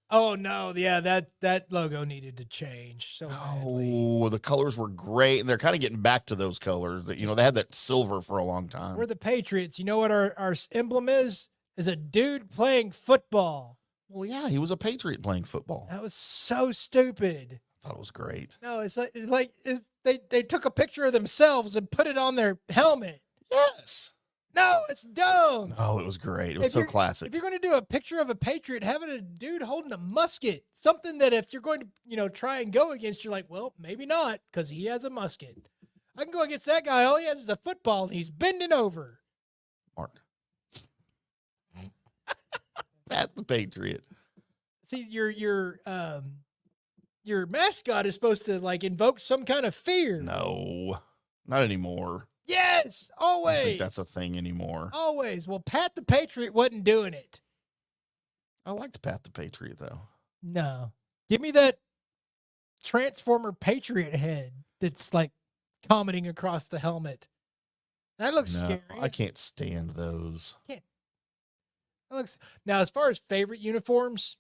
Oh no, yeah, that logo needed to change so badly. Oh, the colors were great, and they're kind of getting back to those colors. That they had that silver for a long time. We're the Patriots. You know what our emblem is? Is a dude playing football. Well, yeah, he was a Patriot playing football. That was so stupid. I thought it was great. No, they took a picture of themselves and put it on their helmet. Yes. No, it's dumb. Oh, it was great. It was so classic. If you're going to do a picture of a Patriot, have it a dude holding a musket, something that if you're going to, try and go against, you're like, well, maybe not because he has a musket. I can go against that guy. All he has is a football and he's bending over. Mark. Pat the Patriot. See, your mascot is supposed to like invoke some kind of fear. No, not anymore. Yes, I don't always. think that's a thing anymore. Always. Well, Pat the Patriot wasn't doing it. I liked Pat the Patriot, though. No. Give me that Transformer Patriot head that's like commenting across the helmet. That looks scary. I can't stand those. That looks now, as far as favorite uniforms,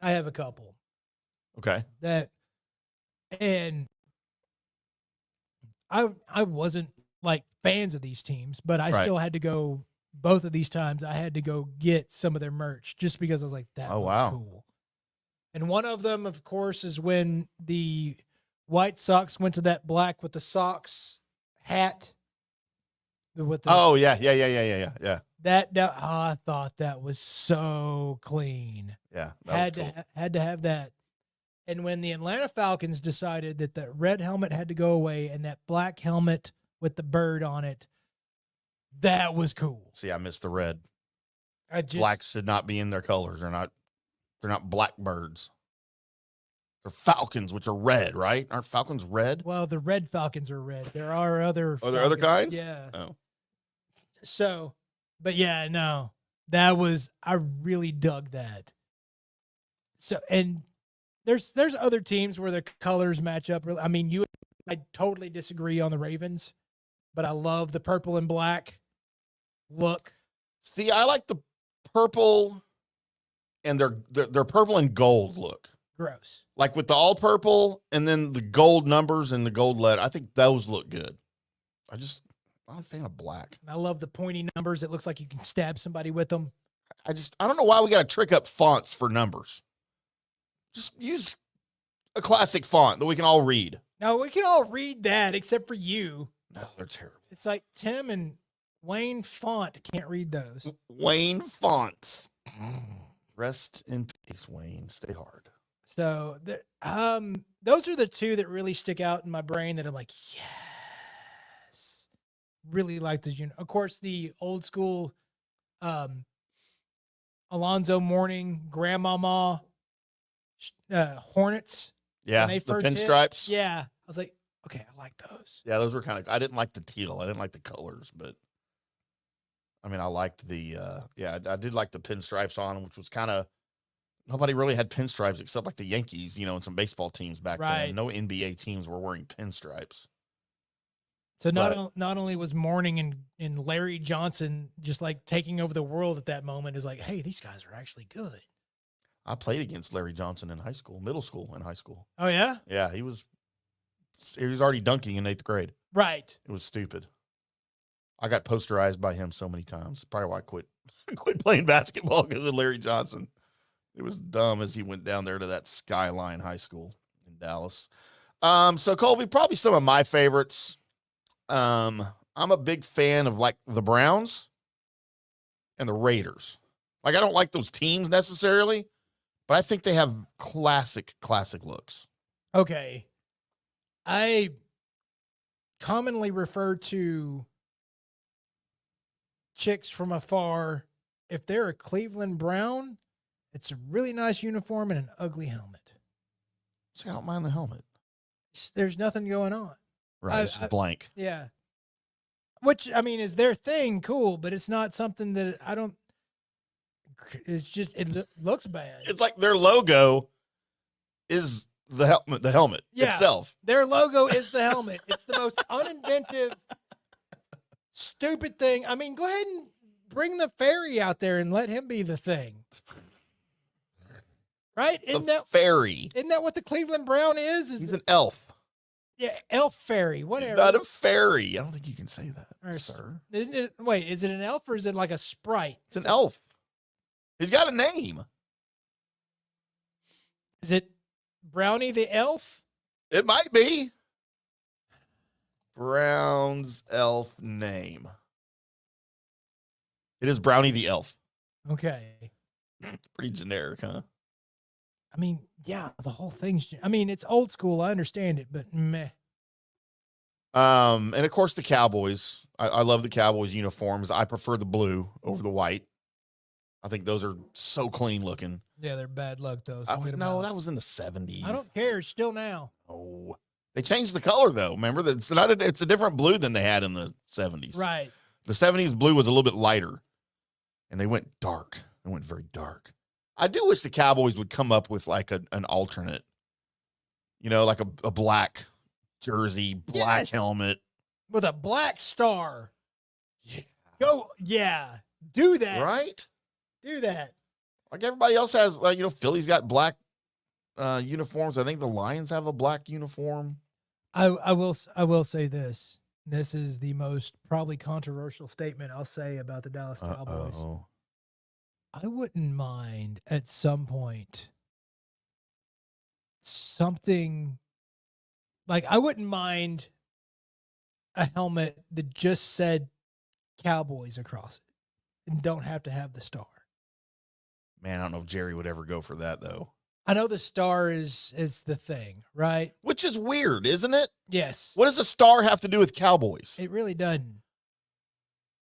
I have a couple. Okay. And I wasn't like fans of these teams, but I still had to go both of these times. I had to go get some of their merch just because I was like, that looks cool. And one of them, of course, is when the White Sox went to that black with the Sox hat. Yeah. I thought that was so clean. Yeah, Had to have that. And when the Atlanta Falcons decided that the red helmet had to go away and that black helmet with the bird on it, that was cool. See, I missed the red. Blacks should not be in their colors. They're not blackbirds. They're falcons, which are red, right? Aren't falcons red? Well, the red falcons are red. There are other. Are there other kinds? Yeah. Oh. So, but yeah, no, I really dug that. So, and there's other teams where their colors match up. I mean, I totally disagree on the Ravens, but I love the purple and black look. See, I like the purple and their purple and gold look. Gross. Like with the all purple and then the gold numbers and the gold letter. I think those look good. I'm not a fan of black. I love the pointy numbers. It looks like you can stab somebody with them. I don't know why we got to trick up fonts for numbers. Just use a classic font that we can all read. No, we can all read that except for you. No, they're terrible. It's like Tim and Wayne Font can't read those. Wayne Fonts. Rest in peace, Wayne. Stay hard. So those are the two that really stick out in my brain that I'm like, yes. Really like those. Of course, the old school Alonzo Mourning, Grandmama, Hornets. Yeah, the pinstripes. Yeah. I was like, okay, I like those. Yeah, those were kind of, I didn't like the teal. I didn't like the colors, but I mean, I liked I did like the pinstripes on them, which was kind of, nobody really had pinstripes except like the Yankees, and some baseball teams back then. No NBA teams were wearing pinstripes. So not only was Mourning and Larry Johnson just like taking over the world at that moment, is like, hey, these guys are actually good. I played against Larry Johnson in middle school and high school. Oh yeah? Yeah, he was already dunking in 8th grade. Right. It was stupid. I got posterized by him so many times. Probably why I quit playing basketball because of Larry Johnson. It was dumb as he went down there to that Skyline High School in Dallas. So Colby, probably some of my favorites. I'm a big fan of like the Browns and the Raiders. Like I don't like those teams necessarily, but I think they have classic looks. Okay. I commonly refer to chicks from afar. If they're a Cleveland Brown, it's a really nice uniform and an ugly helmet. See, I don't mind the helmet. There's nothing going on. Right, it's just blank. Yeah. Which, I mean, is their thing, cool, but it's not something that I don't, it's just, it looks bad. It's like their logo is the helmet itself. Their logo is the helmet. It's the most uninventive, stupid thing. I mean, go ahead and bring the fairy out there and let him be the thing. Right? Fairy. Isn't that what the Cleveland Brown is? He's an elf. Yeah, elf fairy, whatever. He's not a fairy. I don't think you can say that, sir. Wait, is it an elf or is it like a sprite? It's an elf. He's got a name. Is it Brownie the elf? It might be. Brown's elf name. It is Brownie the elf. Okay. Pretty generic, huh? I mean, yeah, the whole thing's. I mean, it's old school. I understand it, but meh. And of course the Cowboys. I love the Cowboys uniforms. I prefer the blue over the white. I think those are so clean looking. Yeah, they're bad luck though. So No, that was in the 70s. I don't care. It's still now. Oh, they changed the color though. Remember that it's a different blue than they had in the 70s. Right. The 70s blue was a little bit lighter, and they went dark. They went very dark. I do wish the Cowboys would come up with like an alternate, like a black jersey, black helmet with a black star. Yeah. Go. Yeah. Do that. Right? Do that. Like everybody else has, Philly's got black uniforms. I think the Lions have a black uniform. I will say this. This is the most probably controversial statement I'll say about the Dallas Cowboys. Uh-oh. I wouldn't mind at some point something like I wouldn't mind a helmet that just said Cowboys across it and don't have to have the star. Man, I don't know if Jerry would ever go for that though. I know the star is the thing, right? Which is weird, isn't it? Yes. What does a star have to do with Cowboys? It really doesn't.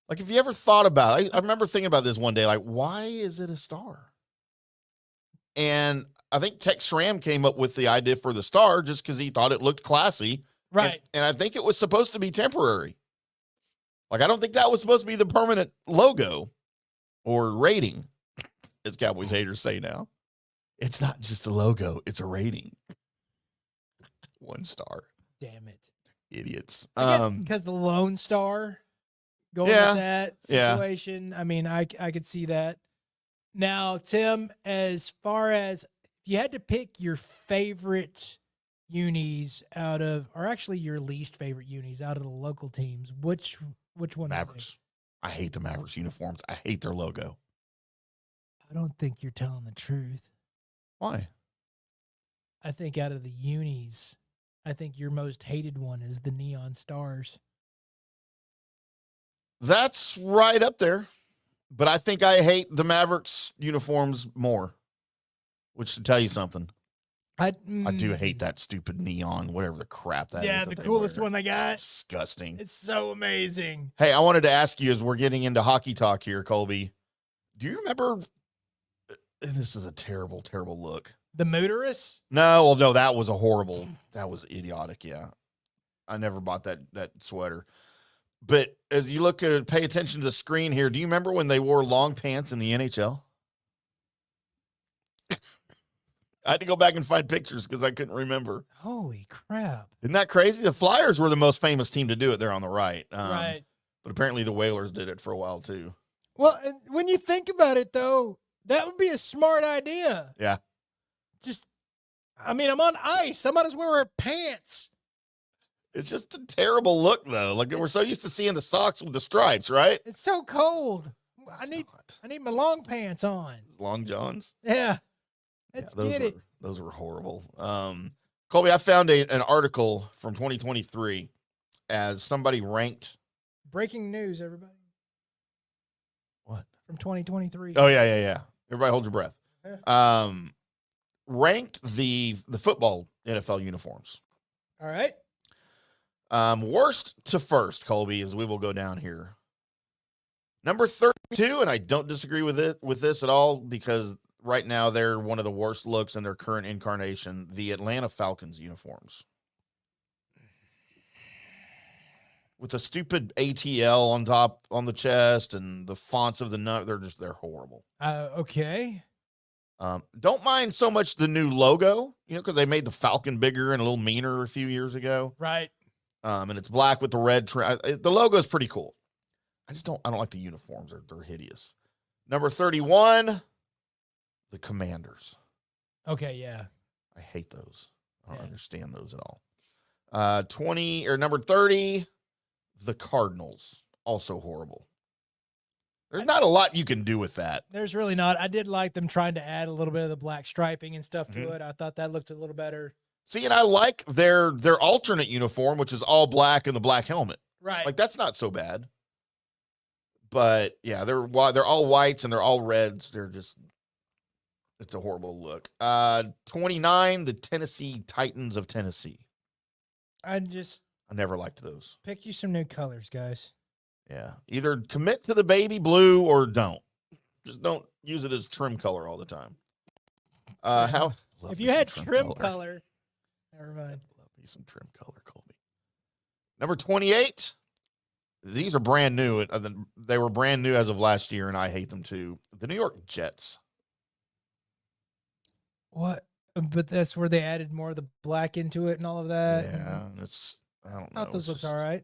Like, if you ever thought about it, I remember thinking about this one day, like, why is it a star? And I think Tex Schramm came up with the idea for the star just because he thought it looked classy. Right. And I think it was supposed to be temporary. Like, I don't think that was supposed to be the permanent logo or rating, as Cowboys haters say now. It's not just a logo, it's a rating. 1 star. Damn it. Idiots. Because the Lone Star going with that situation. I mean, I could see that. Now, Tim, as far as if you had to pick your favorite unis out of, or actually your least favorite unis out of the local teams, which one? Mavericks. I hate the Mavericks uniforms. I hate their logo. I don't think you're telling the truth. Why? I think out of the unis, I think your most hated one is the neon stars. That's right up there. But I think I hate the Mavericks uniforms more, which should tell you something. I do hate that stupid neon, whatever the crap that is. Yeah, the coolest one they got. Disgusting. It's so amazing. Hey, I wanted to ask you as we're getting into hockey talk here, Colby. Do you remember? This is a terrible, terrible look. The Mooterus? No, that was that was idiotic. Yeah. I never bought that sweater. But as you pay attention to the screen here, do you remember when they wore long pants in the NHL? I had to go back and find pictures because I couldn't remember. Holy crap. Isn't that crazy? The Flyers were the most famous team to do it there on the right. Right. But apparently the Whalers did it for a while too. Well, when you think about it, though, that would be a smart idea. Yeah. I'm on ice. I might as well wear pants. It's just a terrible look, though. Like, we're so used to seeing the socks with the stripes, right? It's so cold. I need my long pants on. Long johns. Yeah. Let's get it. Those were horrible. Colby, I found an article from 2023 as somebody ranked. Breaking news, everybody. What? From 2023. Oh, yeah. Everybody hold your breath. Yeah. Ranked the football NFL uniforms. All right. Worst to first, Colby, as we will go down here. Number 32, and I don't disagree with this at all, because right now they're one of the worst looks in their current incarnation, the Atlanta Falcons uniforms. With a stupid ATL on top, on the chest, and the fonts of the nut, they're horrible. Okay. Don't mind so much the new logo, because they made the Falcon bigger and a little meaner a few years ago. Right. And it's black with the red trim. The logo is pretty cool. I don't like the uniforms. They're hideous. Number 31, the Commanders. Okay, yeah. I hate those. I don't understand those at all. 20 or number 30, the Cardinals. Also horrible. There's not a lot you can do with that. There's really not. I did like them trying to add a little bit of the black striping and stuff to it. I thought that looked a little better. See, and I like their alternate uniform, which is all black and the black helmet. Right. Like, that's not so bad. But yeah, they're all whites and they're all reds. It's a horrible look. 29, the Tennessee Titans of Tennessee. I never liked those. pick you some new colors, guys. Yeah. Either commit to the baby blue or don't. Just don't use it as trim color all the time. If you had trim color, never mind. Love me some trim color, Colby. Number 28. These are brand new. They were brand new as of last year, and I hate them too. The New York Jets. What? But that's where they added more of the black into it and all of that. Yeah, I don't I know. thought those looked all right.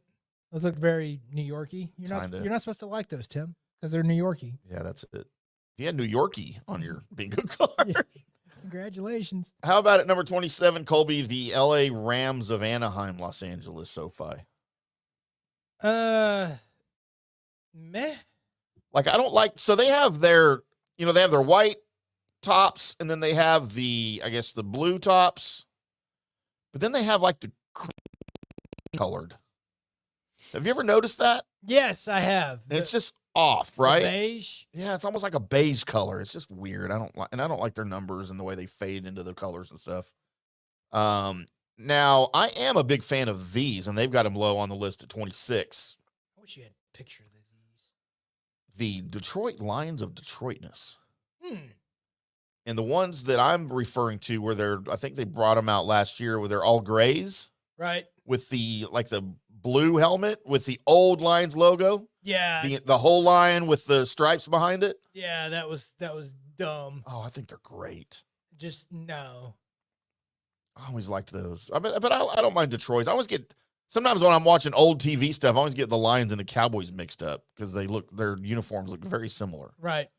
Those look very New Yorky. You're not supposed to like those, Tim, because they're New Yorky. Yeah, that's it. You had New Yorkie on your bingo card. Yeah. Congratulations. How about at number 27, Colby, the LA Rams of Anaheim, Los Angeles, SoFi? Meh. Like, I don't like, so they have their white tops, and then they have the blue tops, but then they have like the cream colored. Have you ever noticed that? Yes, I have. And it's just off, right? Beige. Yeah, it's almost like a beige color. It's just weird. I don't like their numbers and the way they fade into the colors and stuff. Now I am a big fan of these, and they've got them low on the list at 26. I wish you had a picture of these. The Detroit Lions of Detroitness. And the ones that I'm referring to where I think they brought them out last year where they're all grays. Right. With the blue helmet with the old Lions logo. Yeah. The whole lion with the stripes behind it. Yeah, that was dumb. Oh, I think they're great. Just no. I always liked those. But I don't mind Detroit. I always get, sometimes when I'm watching old TV stuff, I always get the Lions and the Cowboys mixed up because their uniforms look very similar. Right.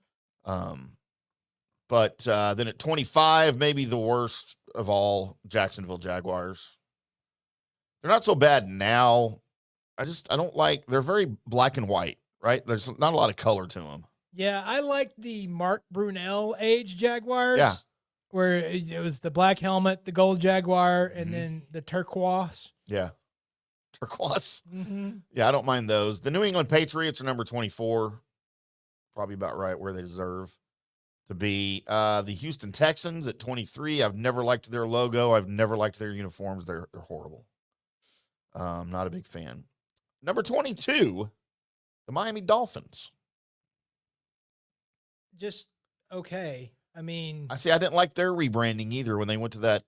But then at 25, maybe the worst of all, Jacksonville Jaguars. They're not so bad now. I don't like, they're very black and white, right? There's not a lot of color to them. Yeah, I like the Mark Brunell age Jaguars. Yeah. Where it was the black helmet, the gold Jaguar, and then the turquoise. Yeah. Turquoise. Mm-hmm. Yeah, I don't mind those. The New England Patriots are number 24. Probably about right where they deserve to be. The Houston Texans at 23. I've never liked their logo. I've never liked their uniforms. They're horrible. Not a big fan. Number 22, the Miami Dolphins. Just okay. I mean, I didn't like their rebranding either when they went to that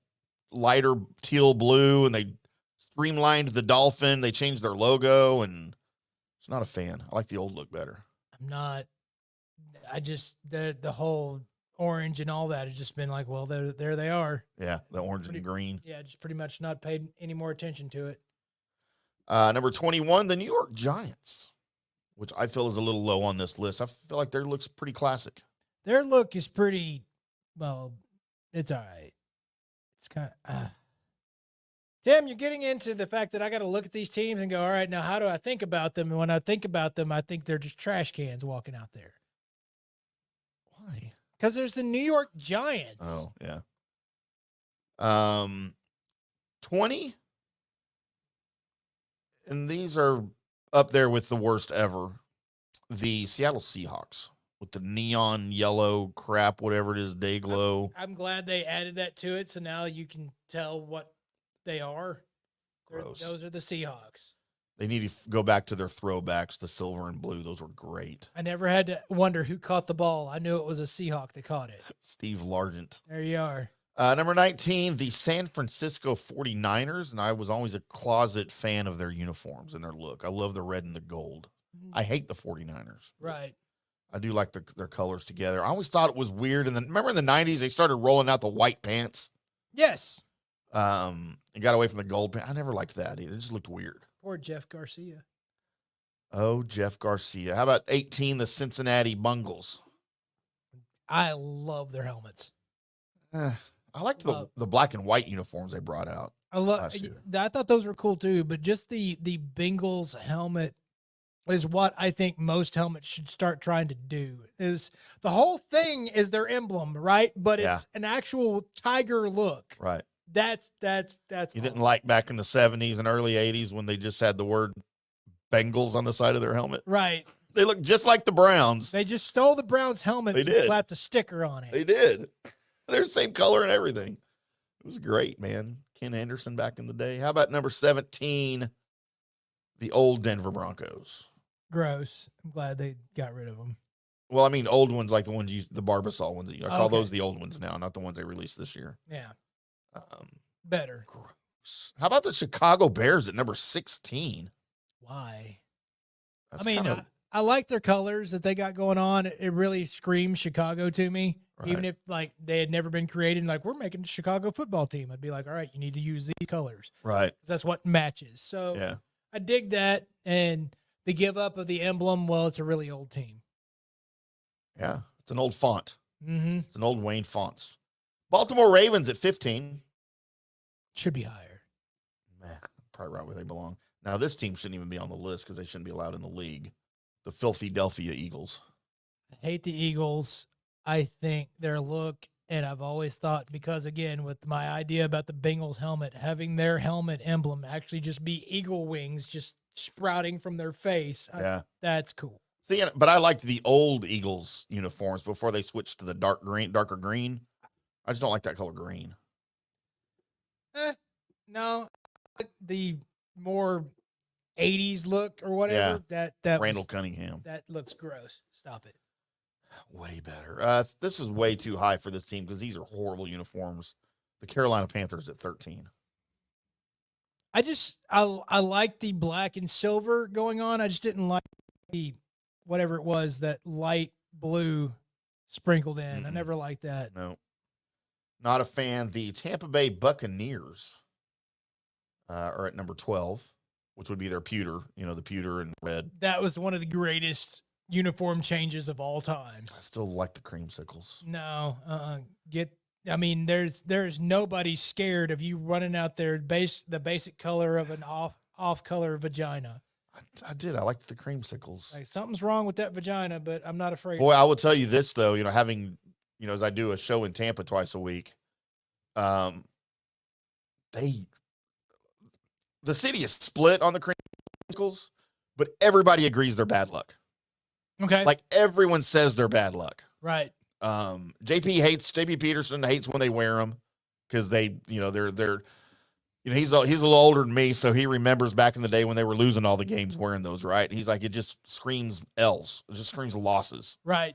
lighter teal blue and they streamlined the dolphin. They changed their logo, and it's not a fan. I like the old look better. I'm not. I just the whole orange and all that has just been like, well, there they are. Yeah, the orange and green. Yeah, just pretty much not paid any more attention to it. Number 21, the New York Giants, which I feel is a little low on this list. I feel like their look's pretty classic. Their look is pretty, well, it's all right. It's kind of, Tim, you're getting into the fact that I got to look at these teams and go, all right, now how do I think about them? And when I think about them, I think they're just trash cans walking out there. Why? Because there's the New York Giants. Oh, yeah. 20, and these are up there with the worst ever. The Seattle Seahawks with the neon yellow crap, whatever it is, day glow. I'm glad they added that to it, so now you can tell what they are. Gross. Those are the Seahawks. They need to go back to their throwbacks, the silver and blue. Those were great. I never had to wonder who caught the ball. I knew it was a Seahawk that caught it. Steve Largent. There you are. Number 19, the San Francisco 49ers, and I was always a closet fan of their uniforms and their look. I love the red and the gold. I hate the 49ers. Right. I do like their colors together. I always thought it was weird. And then remember in the 90s, they started rolling out the white pants? Yes. And got away from the gold pants. I never liked that either. It just looked weird. Poor Jeff Garcia. Oh, Jeff Garcia. How about 18, the Cincinnati Bungles? I love their helmets. I liked the black and white uniforms they brought out. I thought those were cool too, but just the Bengals helmet is what I think most helmets should start trying to do. Is the whole thing is their emblem, right? But it's an actual tiger look. Right. That's You didn't like back in the 70s and early 80s when they just had the word Bengals on the side of their helmet? right. They look just like the Browns. They just stole the Browns helmets They and did. slapped a sticker on it. They did. They're the same color and everything. It was great, man. Ken Anderson back in the day. How about number 17, the old Denver Broncos? Gross. I'm glad they got rid of them. Well, I mean, old ones like the ones the Barbasol ones. I call Okay. those the old ones now, not the ones they released this year. Yeah. Um, Better. gross. How about the Chicago Bears at number 16? Why? That's I mean, kinda- I like their colors that they got going on. It really screams Chicago to me. Right. Even if like they had never been created, like we're making a Chicago football team, I'd be like, all right, you need to use these colors. right. 'Cause that's what matches. So Yeah. I dig that. And the give up of the emblem, well, it's a really old team. Yeah. It's an old font. Mm-hmm. It's an old Wayne fonts. Baltimore Ravens at 15. Should be higher. Meh, probably right where they belong. Now, this team shouldn't even be on the list because they shouldn't be allowed in the league. The Philadelphia Eagles. I hate the Eagles. I think their look, and I've always thought, because again, with my idea about the Bengals helmet, having their helmet emblem actually just be eagle wings just sprouting from their face. Yeah. That's cool. See, but I liked the old Eagles uniforms before they switched to the darker green. I just don't like that color green. No, the more 80s look or whatever, that Randall was, Cunningham. that looks gross. Stop it. Way better. This is way too high for this team because these are horrible uniforms. The Carolina Panthers at 13. I like the black and silver going on. I just didn't like the whatever it was, that light blue sprinkled in. I never liked that. No. Not a fan. The Tampa Bay Buccaneers are at number 12, which would be their pewter, the pewter and red. That was one of the greatest uniform changes of all I times. still like the creamsicles. No, there's nobody scared of you running out there the basic color of an off color vagina. I did. I liked the creamsicles. Like something's wrong with that vagina, but I'm not afraid. Boy, I will tell you this though, having, as I do a show in Tampa twice a week, the city is split on the creamsicles, but everybody agrees they're bad luck. Okay. Like everyone says they're bad luck. Right. JP Peterson hates when they wear them because they're he's a little older than me, so he remembers back in the day when they were losing all the games wearing those, right? He's like, it just screams L's. It just screams losses. Right.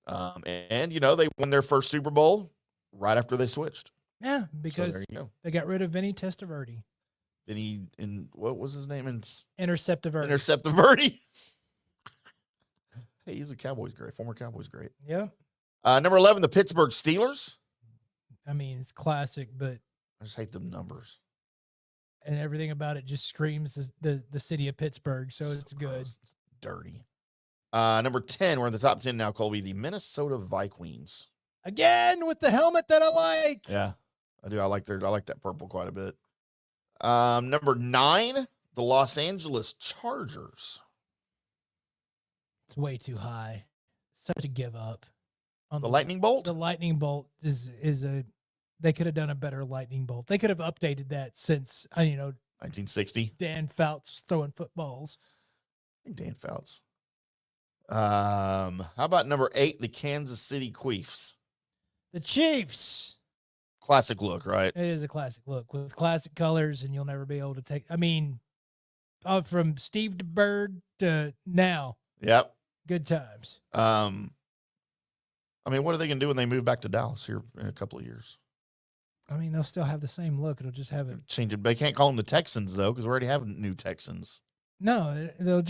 And they won their first Super Bowl right after they switched. Yeah, So because there you go. they got rid of Vinny Testaverde. What was his name? Interceptiverde. Interceptiverde. Hey, he's a Cowboys great, former Cowboys great. Yeah. Number 11, the Pittsburgh Steelers. I mean, it's classic, but I just hate the numbers. and everything about it just screams the city of Pittsburgh, so it's good. Gross. It's dirty. Number 10, we're in the top 10 now, Colby, the Minnesota Vikings. Again with the helmet that I like. Yeah, I do. I like that purple quite a bit. Number 9, the Los Angeles Chargers. It's way too high. Such a give up. On The lightning bolt? The lightning bolt is they could have done a better lightning bolt. They could have updated that since 1960. Dan Fouts throwing footballs. Dan Fouts. How about number 8, the Kansas City Chiefs? The Chiefs. Classic look, right? It is a classic look with classic colors, and you'll never be able to take. From Steve DeBerg to now. Yep. Good times. What are they going to do when they move back to Dallas here in a couple of years? They'll still have the same look. It'll just have it. Change it. They can't call them the Texans, though, because we already have new Texans. No, they'll.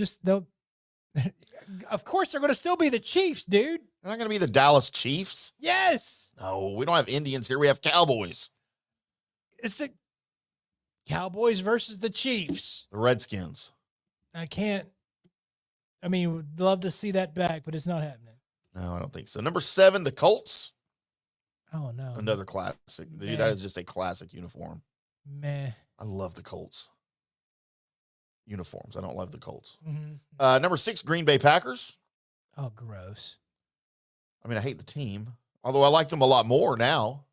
Of course, they're going to still be the Chiefs, dude. They're not going to be the Dallas Chiefs. Yes. No, we don't have Indians here. We have Cowboys. It's the Cowboys versus the Chiefs. The Redskins. I can't. Would love to see that back, but it's not happening. No, I don't think so. Number 7, the Colts. Oh, no. Another classic. Dude, that is just a classic uniform. Meh. I love the Colts uniforms. I don't love the Colts. Mm-hmm. Number 6, Green Bay Packers. Oh, gross. I hate the team, although I like them a lot more now.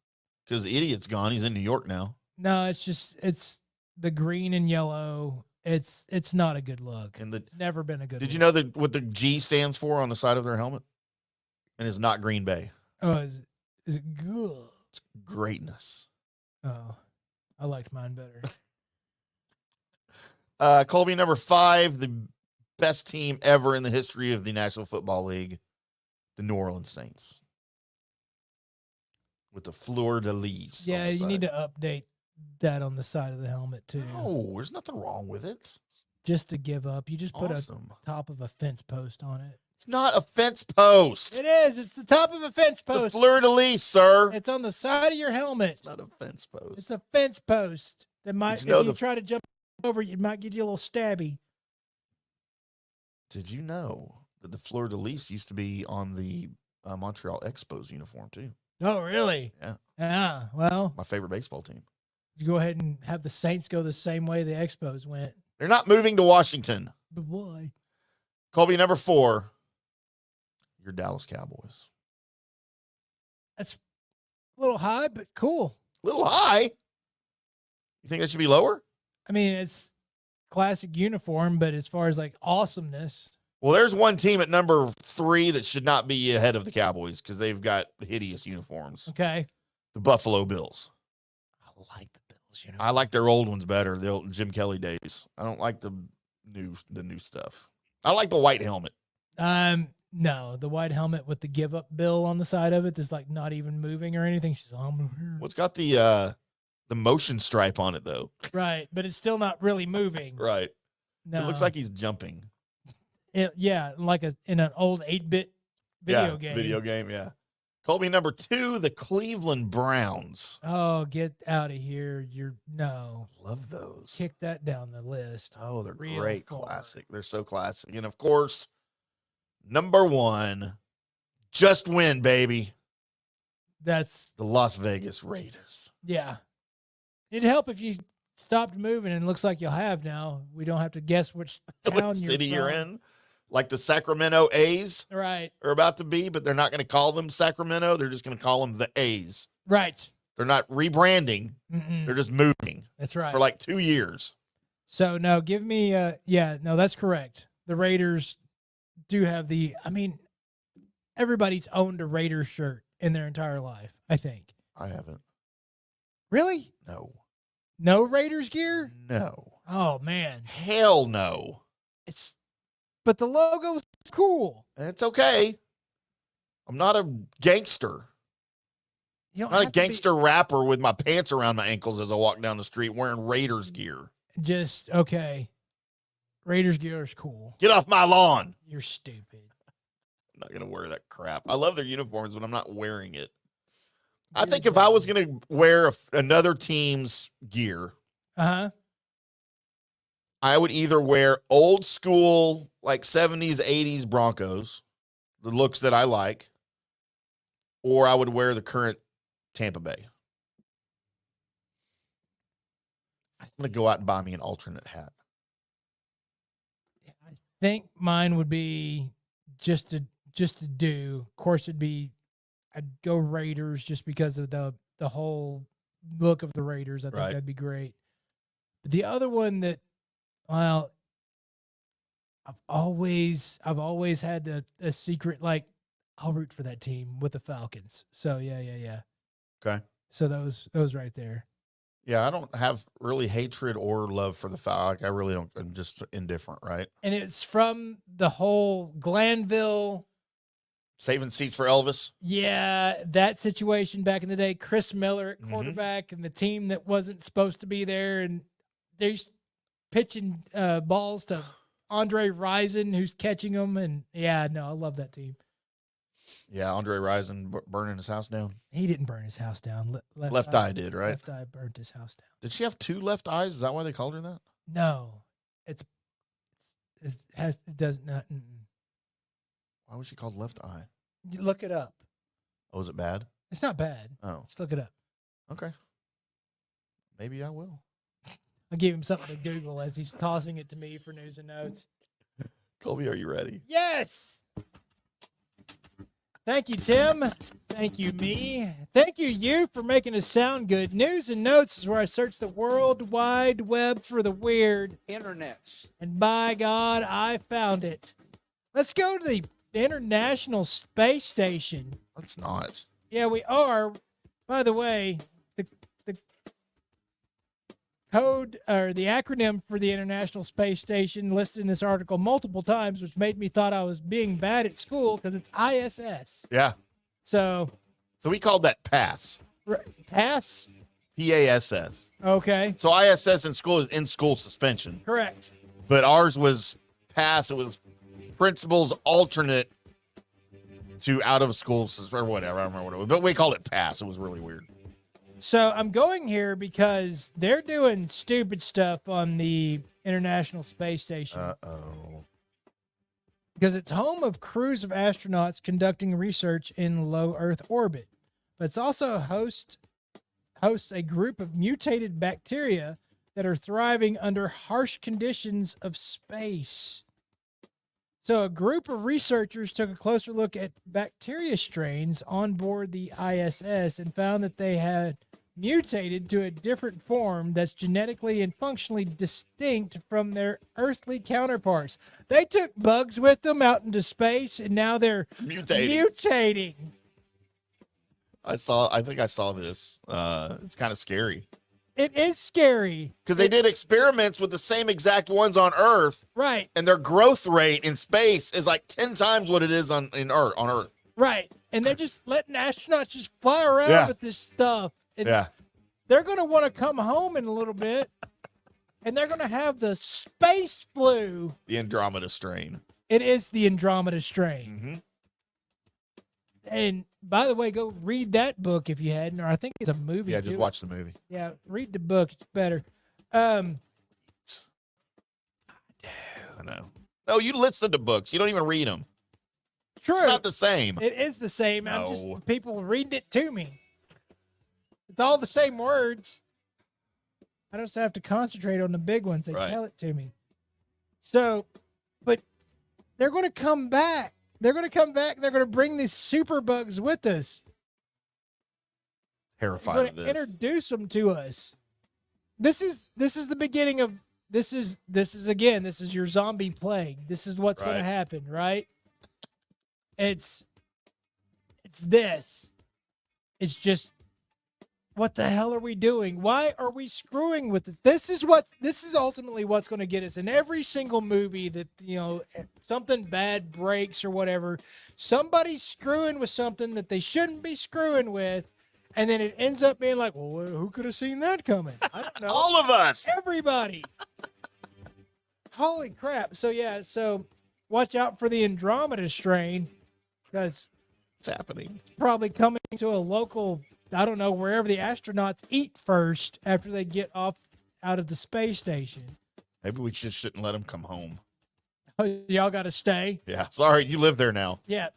Because the idiot's gone. He's in New York now. No, it's the green and yellow. It's not a good look. And it's never been a good. Did you look. know what the G stands for on the side of their helmet? And it's not Green Bay. Oh, is it good? It's greatness. Oh, I liked mine better. Colby, number 5, the best team ever in the history of the National Football League, the New Orleans Saints. With the fleur de lis. Yeah, you need to update that on the side of the helmet too. No, there's nothing wrong with it. Just to give up. You just put Awesome. a top of a fence post on it. It's not a fence post. It is. It's the top of a fence post. It's a fleur de lis, sir. It's on the side of your helmet. It's not a fence post. It's a fence post that might, Did you know if you try to jump over, it might get you a little stabby. Did you know that the fleur de lis used to be on the Montreal Expos uniform too? Oh, really? Yeah. Yeah. Well, My favorite baseball team. you go ahead and have the Saints go the same way the Expos went. They're not moving to Washington. But why? Colby, number 4, your Dallas Cowboys. That's a little high, but cool. A little high. You think that should be lower? I mean, it's classic uniform, but as far as like awesomeness, Well, there's one team at number 3 that should not be ahead of the Cowboys because they've got hideous uniforms. okay. The Buffalo Bills. I like the Bills uniform. I like their old ones better, the old Jim Kelly days. I don't like the new stuff. I like the white helmet. No, the white helmet with the give up bill on the side of it that's like not even moving or anything. She's What's got the motion stripe on it though? right, but it's still not really moving. Right. No, It looks like he's jumping. yeah, like in an old 8-bit video game. Video game, yeah. Colby, number 2, the Cleveland Browns. Oh, get out of here! No, Love those. kick that down the list. Oh, they're Real great. far. Classic. They're so classic. And of course, number 1, just win, baby. That's The Las Vegas Raiders. yeah. It'd help if you stopped moving, and it looks like you'll have now. We don't have to guess which town What you're city you're from. in? Like the Sacramento A's Right, are about to be, but they're not going to call them Sacramento. They're just going to call them the A's. right. They're not rebranding. Mm-mm. They're just moving That's right. for like 2 years. So no, give me no, that's correct. The Raiders do have I mean, everybody's owned a Raiders shirt in their entire life, I think. I haven't. Really? No. No Raiders gear? No. Oh man. Hell no. But the logo's cool. It's okay. I'm not a gangster. You don't I'm not a have to be- gangster rapper with my pants around my ankles as I walk down the street wearing Raiders gear. Just okay. Raiders gear is cool. Get off my lawn. You're stupid. I'm not going to wear that crap. I love their uniforms, but I'm not wearing it. I think if I was going to wear another team's gear, Uh-huh. I would either wear old school, like 70s, 80s Broncos, the looks that I like, or I would wear the current Tampa Bay. I'm going to go out and buy me an alternate hat. I think mine would be just to do. Of course, I'd go Raiders just because of the whole look of the Raiders. I think Right. that'd be great. But the other one that, well, I've always had a secret, like, I'll root for that team with the Falcons. So yeah. Okay. So those right there. Yeah, I don't have really hatred or love for the Falcons. I really don't. I'm just indifferent, right? And it's from the whole Glanville, Saving seats for Elvis. yeah, that situation back in the day. Chris Miller at Mhm. quarterback and the team that wasn't supposed to be there, and they're pitching balls to Andre Rison, who's catching them. And yeah, no, I love that team. Yeah, Andre Rison burning his house down. He didn't burn his house down. Left eye did, right? Left eye burnt his house down. Did she have 2 left eyes? Is that why they called her that? No, it does not. Why was she called Left Eye? You look it up. Oh, is it bad? It's not bad. Oh, Just look it up. okay. Maybe I will. I'll give him something to Google as he's tossing it to me for news and notes. Colby, are you ready? Yes. Thank you, Tim. Thank you, me. Thank you, you, for making us sound good. News and Notes is where I search the World Wide Web for the weird. Internets. And by God, I found it. Let's go to the International Space Station. Let's not. Yeah, we are. By the way, the code or the acronym for the International Space Station listed in this article multiple times, which made me thought I was being bad at school because it's ISS. Yeah. So we called that PASS. PASS? PASS. Okay. So ISS in school is in-school suspension. Correct. But ours was PASS. It was principal's alternate to out-of-school or whatever. I don't remember what it was. But we called it PASS. It was really weird. So I'm going here because they're doing stupid stuff on the International Space Station. Uh-oh. Because it's home of crews of astronauts conducting research in low Earth orbit. But it's also hosts a group of mutated bacteria that are thriving under harsh conditions of space. So a group of researchers took a closer look at bacteria strains on board the ISS and found that they had mutated to a different form that's genetically and functionally distinct from their earthly counterparts. They took bugs with them out into space, and now they're mutating. I think I saw this. It's kind of scary. It is scary. Because they did experiments with the same exact ones on Earth. Right. And their growth rate in space is like 10 times what it is on Earth. Right. And they're just letting astronauts just fly around with this stuff. And they're going to want to come home in a little bit, and they're going to have the space flu. The Andromeda strain. It is the Andromeda strain. Mm-hmm. And by the way, go read that book if you hadn't, or I think it's a movie. Yeah, just watch the movie. Yeah, read the book. It's better. I know. No, you listen to books. You don't even read them. True. It's not the same. It is the same. I'm No. just people reading it to me. It's all the same words. I just have to concentrate on the big ones. They tell it to me. So, but they're going to come back. They're going to come back. They're going to bring these super bugs with us. Terrified They're of going this. to introduce them to us. This is the beginning of this is your zombie plague. This is what's going to happen, right? It's this. It's just, what the hell are we doing? Why are we screwing with it? This is ultimately what's going to get us in every single movie that, something bad breaks or whatever. Somebody's screwing with something that they shouldn't be screwing with. And then it ends up being like, well, who could have seen that coming? I don't know. All of us. Everybody. Holy crap. So watch out for the Andromeda strain, because it's happening. It's probably coming to a local, I don't know, wherever the astronauts eat first after they get off out of the space station. Maybe we just shouldn't let them come home. Oh, y'all got to stay? Yeah. Sorry, you live there now. Yeah.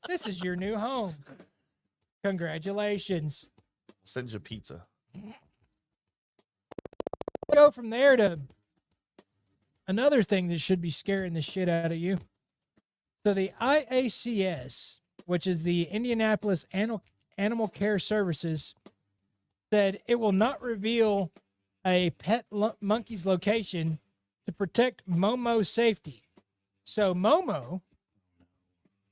This is your new home. Congratulations. Send you pizza. Go from there to another thing that should be scaring the shit out of you. So the IACS, which is the Indianapolis Animal Care Services, said it will not reveal a pet monkey's location to protect Momo's safety. So Momo,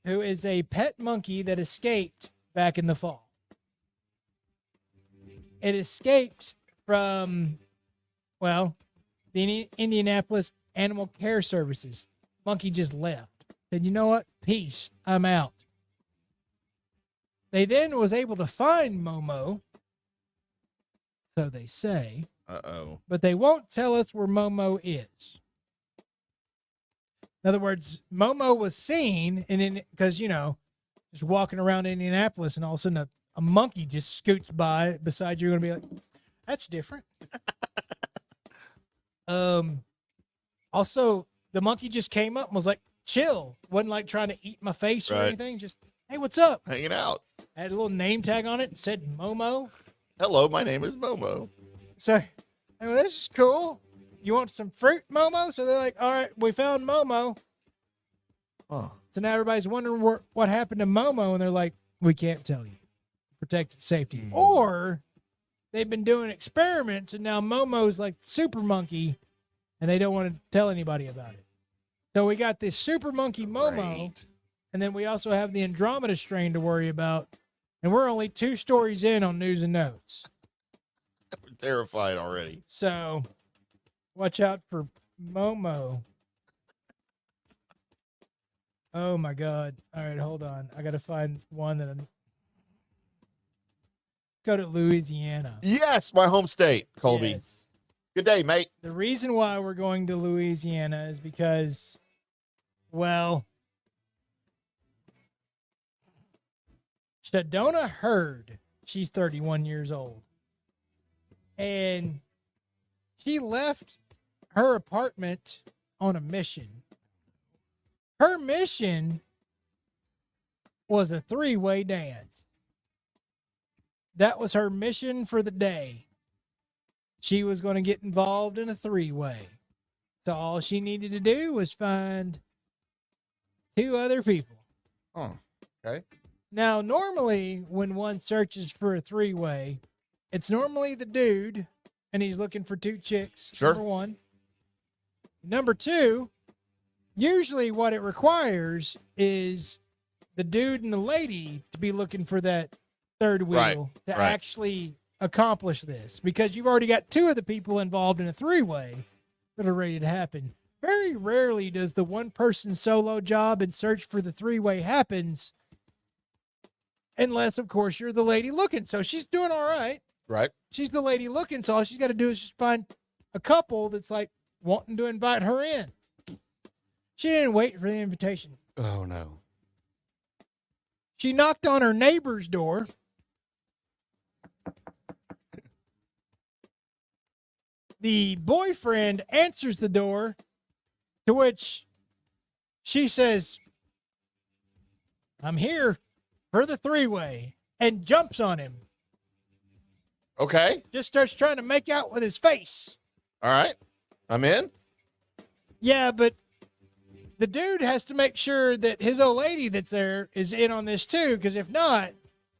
who is a pet monkey that escaped back in the fall, it escaped from, the Indianapolis Animal Care Services. Monkey just left. Said, you know what? Peace. I'm out. They then was able to find Momo, so they say. Uh-oh. But they won't tell us where Momo is. In other words, Momo was seen, and then, because, just walking around Indianapolis, and all of a sudden a monkey just scoots by beside you. You're going to be like, that's different. Also, the monkey just came up and was like, chill. Wasn't like trying to eat my face or anything. Just, hey, what's up? Hanging out. Had a little name tag on it and said Momo. Hello, my name is Momo. So, this is cool. You want some fruit, Momo? So they're like, all right, we found Momo. Oh. So now everybody's wondering what happened to Momo, and they're like, we can't tell you. Protect its safety. Or they've been doing experiments, and now Momo's like super monkey, and they don't want to tell anybody about it. So we got this super monkey Momo, Great. and then we also have the Andromeda strain to worry about, and we're only 2 stories in on news and notes. I'm terrified already. So watch out for Momo. Oh my God. All right, hold on. I got to find one that I'm. Go to Louisiana. Yes, my home state, Colby. Yes. Good day, mate. The reason why we're going to Louisiana is because, well, Shadona Hurd, she's 31 years old. And she left her apartment on a mission. Her mission was a 3-way dance. That was her mission for the day. She was going to get involved in a 3-way. So all she needed to do was find 2 other people. Oh, okay. Now, normally when one searches for a 3-way, it's normally the dude, and he's looking for 2 chicks. Sure. Number 1. Number 2, usually what it requires is the dude and the lady to be looking for that 3rd wheel to actually accomplish this, because you've already got 2 of the people involved in a 3-way that are ready to happen. Very rarely does the one-person solo job and search for the 3-way happens, unless, of course, you're the lady looking. So she's doing all right. Right. She's the lady looking, so all she's got to do is just find a couple that's like wanting to invite her in. She didn't wait for the invitation. Oh, no. She knocked on her neighbor's door. The boyfriend answers the door, to which she says, I'm here for the 3-way, and jumps on him. Okay. Just starts trying to make out with his face. All right. I'm in. Yeah, but the dude has to make sure that his old lady that's there is in on this too, because if not,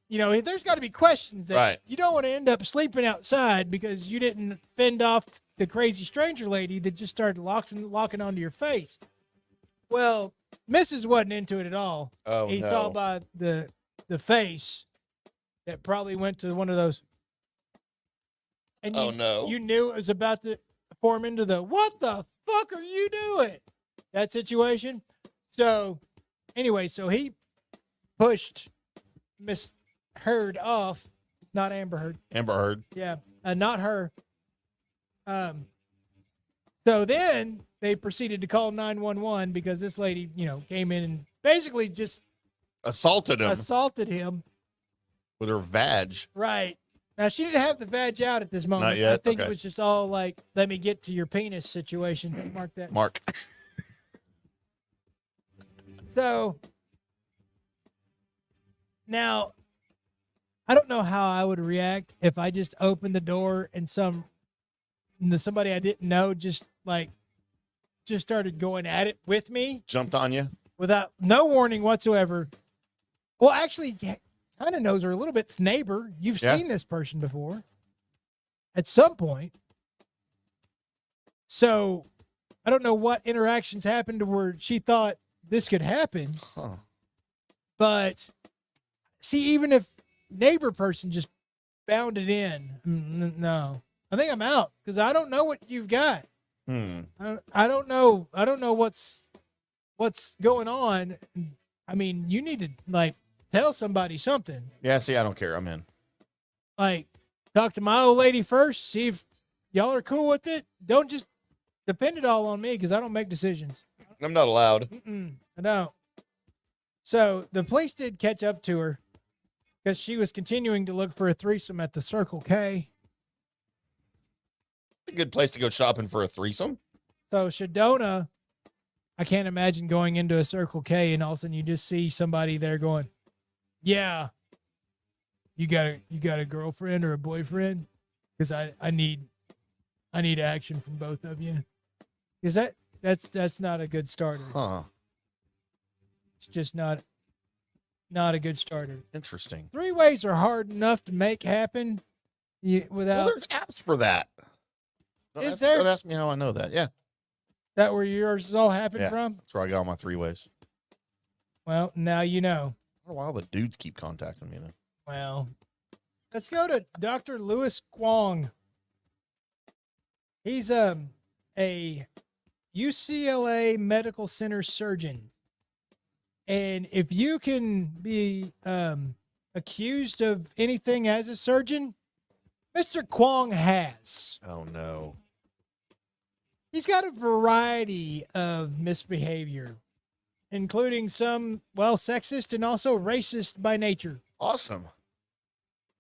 you know, there's got to be questions that you don't want to end up sleeping outside because you didn't fend off the crazy stranger lady that just started locking onto your face. Well, Mrs. wasn't into it at all. Oh, he no. saw by the face that probably went to one of those. And you knew it was about to form into the, what the fuck are you doing? That situation. So anyway, so he pushed Miss Heard off, not Amber Heard. Amber Heard. Yeah, not her. So then they proceeded to call 911 because this lady, you know, came in and basically just assaulted him with her vag. Right. Now, she didn't have the vag out at this moment. Not yet? I think Okay. it was just all like, let me get to your penis situation. Mark that. Mark. So now, I don't know how I would react if I just opened the door and somebody I didn't know just started going at it with me. Jumped on you? Without no warning whatsoever. Well, actually, kind of knows her a little bit. It's neighbor. You've seen this person before at some point. So I don't know what interactions happened to where she thought this could happen. Huh. But see, even if neighbor person just bounded in, no, I think I'm out because I don't know what you've got. I don't know. I don't know what's going on. I mean, you need to tell somebody something. Yeah, see, I don't care. I'm in. Talk to my old lady first. See if y'all are cool with it. Don't just depend it all on me because I don't make decisions. I'm not allowed. I don't. So the police did catch up to her because she was continuing to look for a threesome at the Circle K. A good place to go shopping for a threesome. So Shadona, I can't imagine going into a Circle K and all of a sudden you just see somebody there going, yeah, you got a girlfriend or a boyfriend? Because I need action from both of you. Is that's not a good starter. Huh. It's just not a good starter. Interesting. Three-ways are hard enough to make happen without. Well, there's apps for that. Is there? Don't ask me how I know that. Yeah. That where yours is all happened Yeah. from? That's where I got all my 3-ways. Well, now you know. I don't know why all the dudes keep contacting me. Then. Well, let's go to Dr. Louis Kwong. He's a UCLA Medical Center surgeon. And if you can be accused of anything as a surgeon, Mr. Kwong has. Oh, no. He's got a variety of misbehavior, including some, sexist and also racist by nature. Awesome.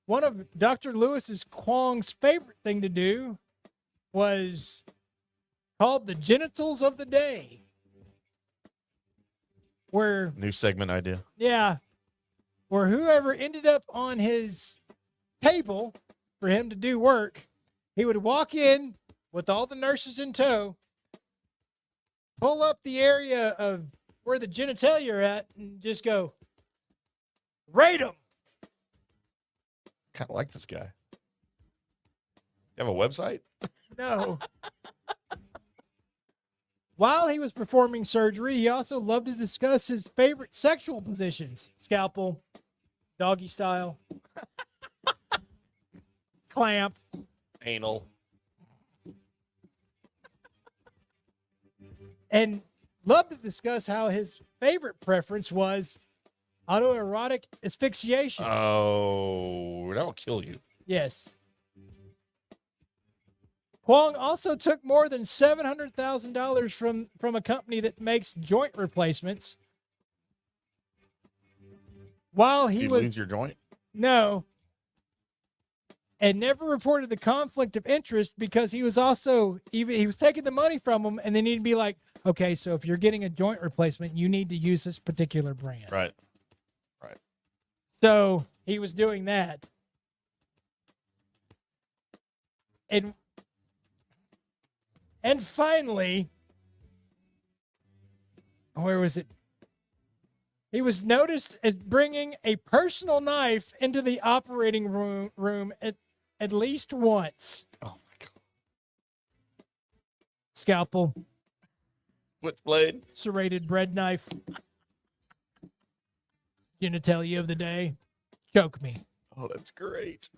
One of Dr. Lewis's Kwong's favorite thing to do was called the genitals of the day. Where New segment idea. Yeah. Where whoever ended up on his table for him to do work, he would walk in with all the nurses in tow, pull up the area of where the genitalia are at, and just go, rate them. Kind of like this guy. You have a website? No. While he was performing surgery, he also loved to discuss his favorite sexual positions: scalpel, doggy style, clamp, Anal. and loved to discuss how his favorite preference was autoerotic asphyxiation. Oh, that will kill you. Yes. Kwong also took more than $700,000 from a company that makes joint replacements. While he was lose your joint? No. And never reported the conflict of interest because he was also he was taking the money from them, and then he'd be like, okay, so if you're getting a joint replacement, you need to use this particular brand. Right. So he was doing that. And finally, where was it? He was noticed as bringing a personal knife into the operating room at least once. Oh, my God. Scalpel. Switchblade. Serrated bread knife. Genitalia of the day. Choke me. Oh, that's great.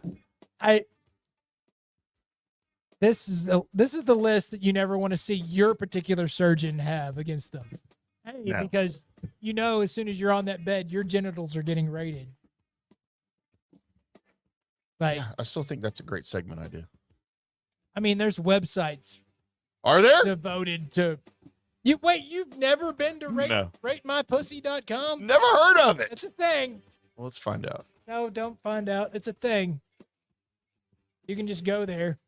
This is the list that you never want to see your particular surgeon have against them. Hey, No. because you know as soon as you're on that bed, your genitals are getting rated. Like, Yeah, I still think that's a great segment idea. I mean, there's websites Are there? devoted to. You've never been to No. ratemypussy.com? Never heard of it. It's a thing. Well, let's find out. No, don't find out. It's a thing. You can just go there.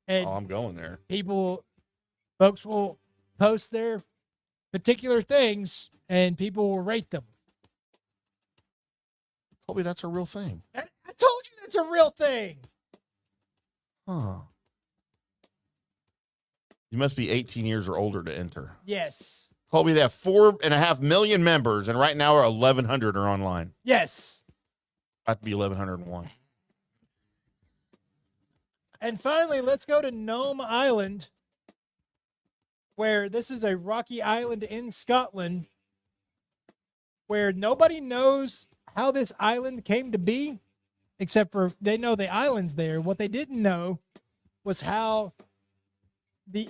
And Oh, I'm going there. folks will post their particular things and people will rate them. Colby, that's a real thing. I told you that's a real thing. Huh. You must be 18 years or older to enter. Yes. Colby, they have 4.5 million members, and right now 1,100 are online. Yes. I have to be 1,101. And finally, let's go to Nome Island, where this is a rocky island in Scotland, where nobody knows how this island came to be, except for they know the island's there. What they didn't know was how the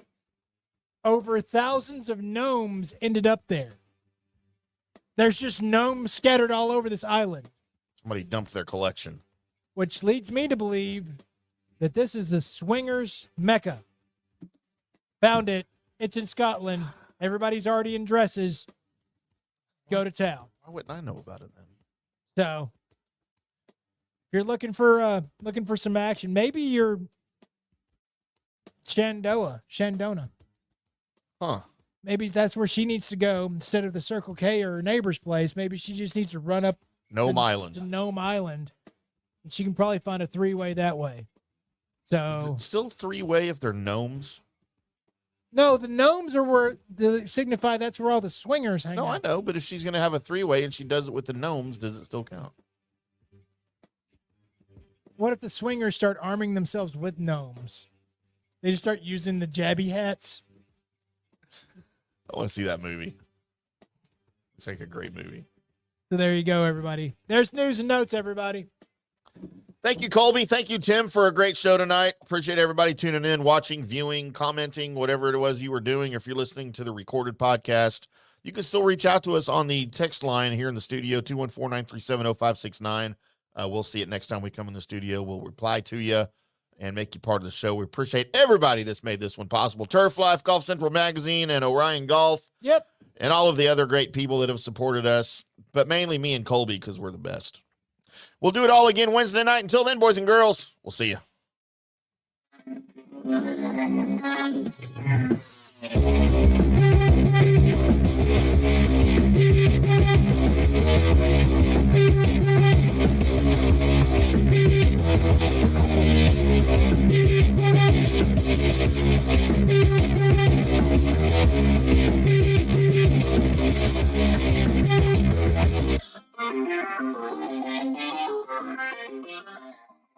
over thousands of gnomes ended up there. There's just gnomes scattered all over this island. Somebody dumped their collection. Which leads me to believe that this is the swingers mecca. Found it. It's in Scotland. Everybody's already in dresses. Go to town. Why wouldn't I know about it then? So, if you're looking for some action, maybe you're Shandona. Huh. Maybe that's where she needs to go instead of the Circle K or her neighbor's place. Maybe she just needs to run up Nome to Island. Nome Island. And she can probably find a three-way that way. So It's still 3-way if they're gnomes. No, the gnomes are where to signify that's where all the swingers hang No, I out. know, but if she's going to have a three-way and she does it with the gnomes, does it still count? What if the swingers start arming themselves with gnomes? They just start using the jabby hats. I want to see that movie. It's like a great movie. So there you go, everybody. There's news and notes, everybody. Thank you, Colby. Thank you, Tim, for a great show tonight. Appreciate everybody tuning in, watching, viewing, commenting, whatever it was you were doing. If you're listening to the recorded podcast, you can still reach out to us on the text line here in the studio, 214-937-0569. We'll see it next time we come in the studio. We'll reply to you and make you part of the show. We appreciate everybody that's made this one possible. Turf Life, Golf Central Magazine, and Orion Golf. Yep. And all of the other great people that have supported us, but mainly me and Colby because we're the best. We'll do it all again Wednesday night. Until then, boys and girls, we'll see you.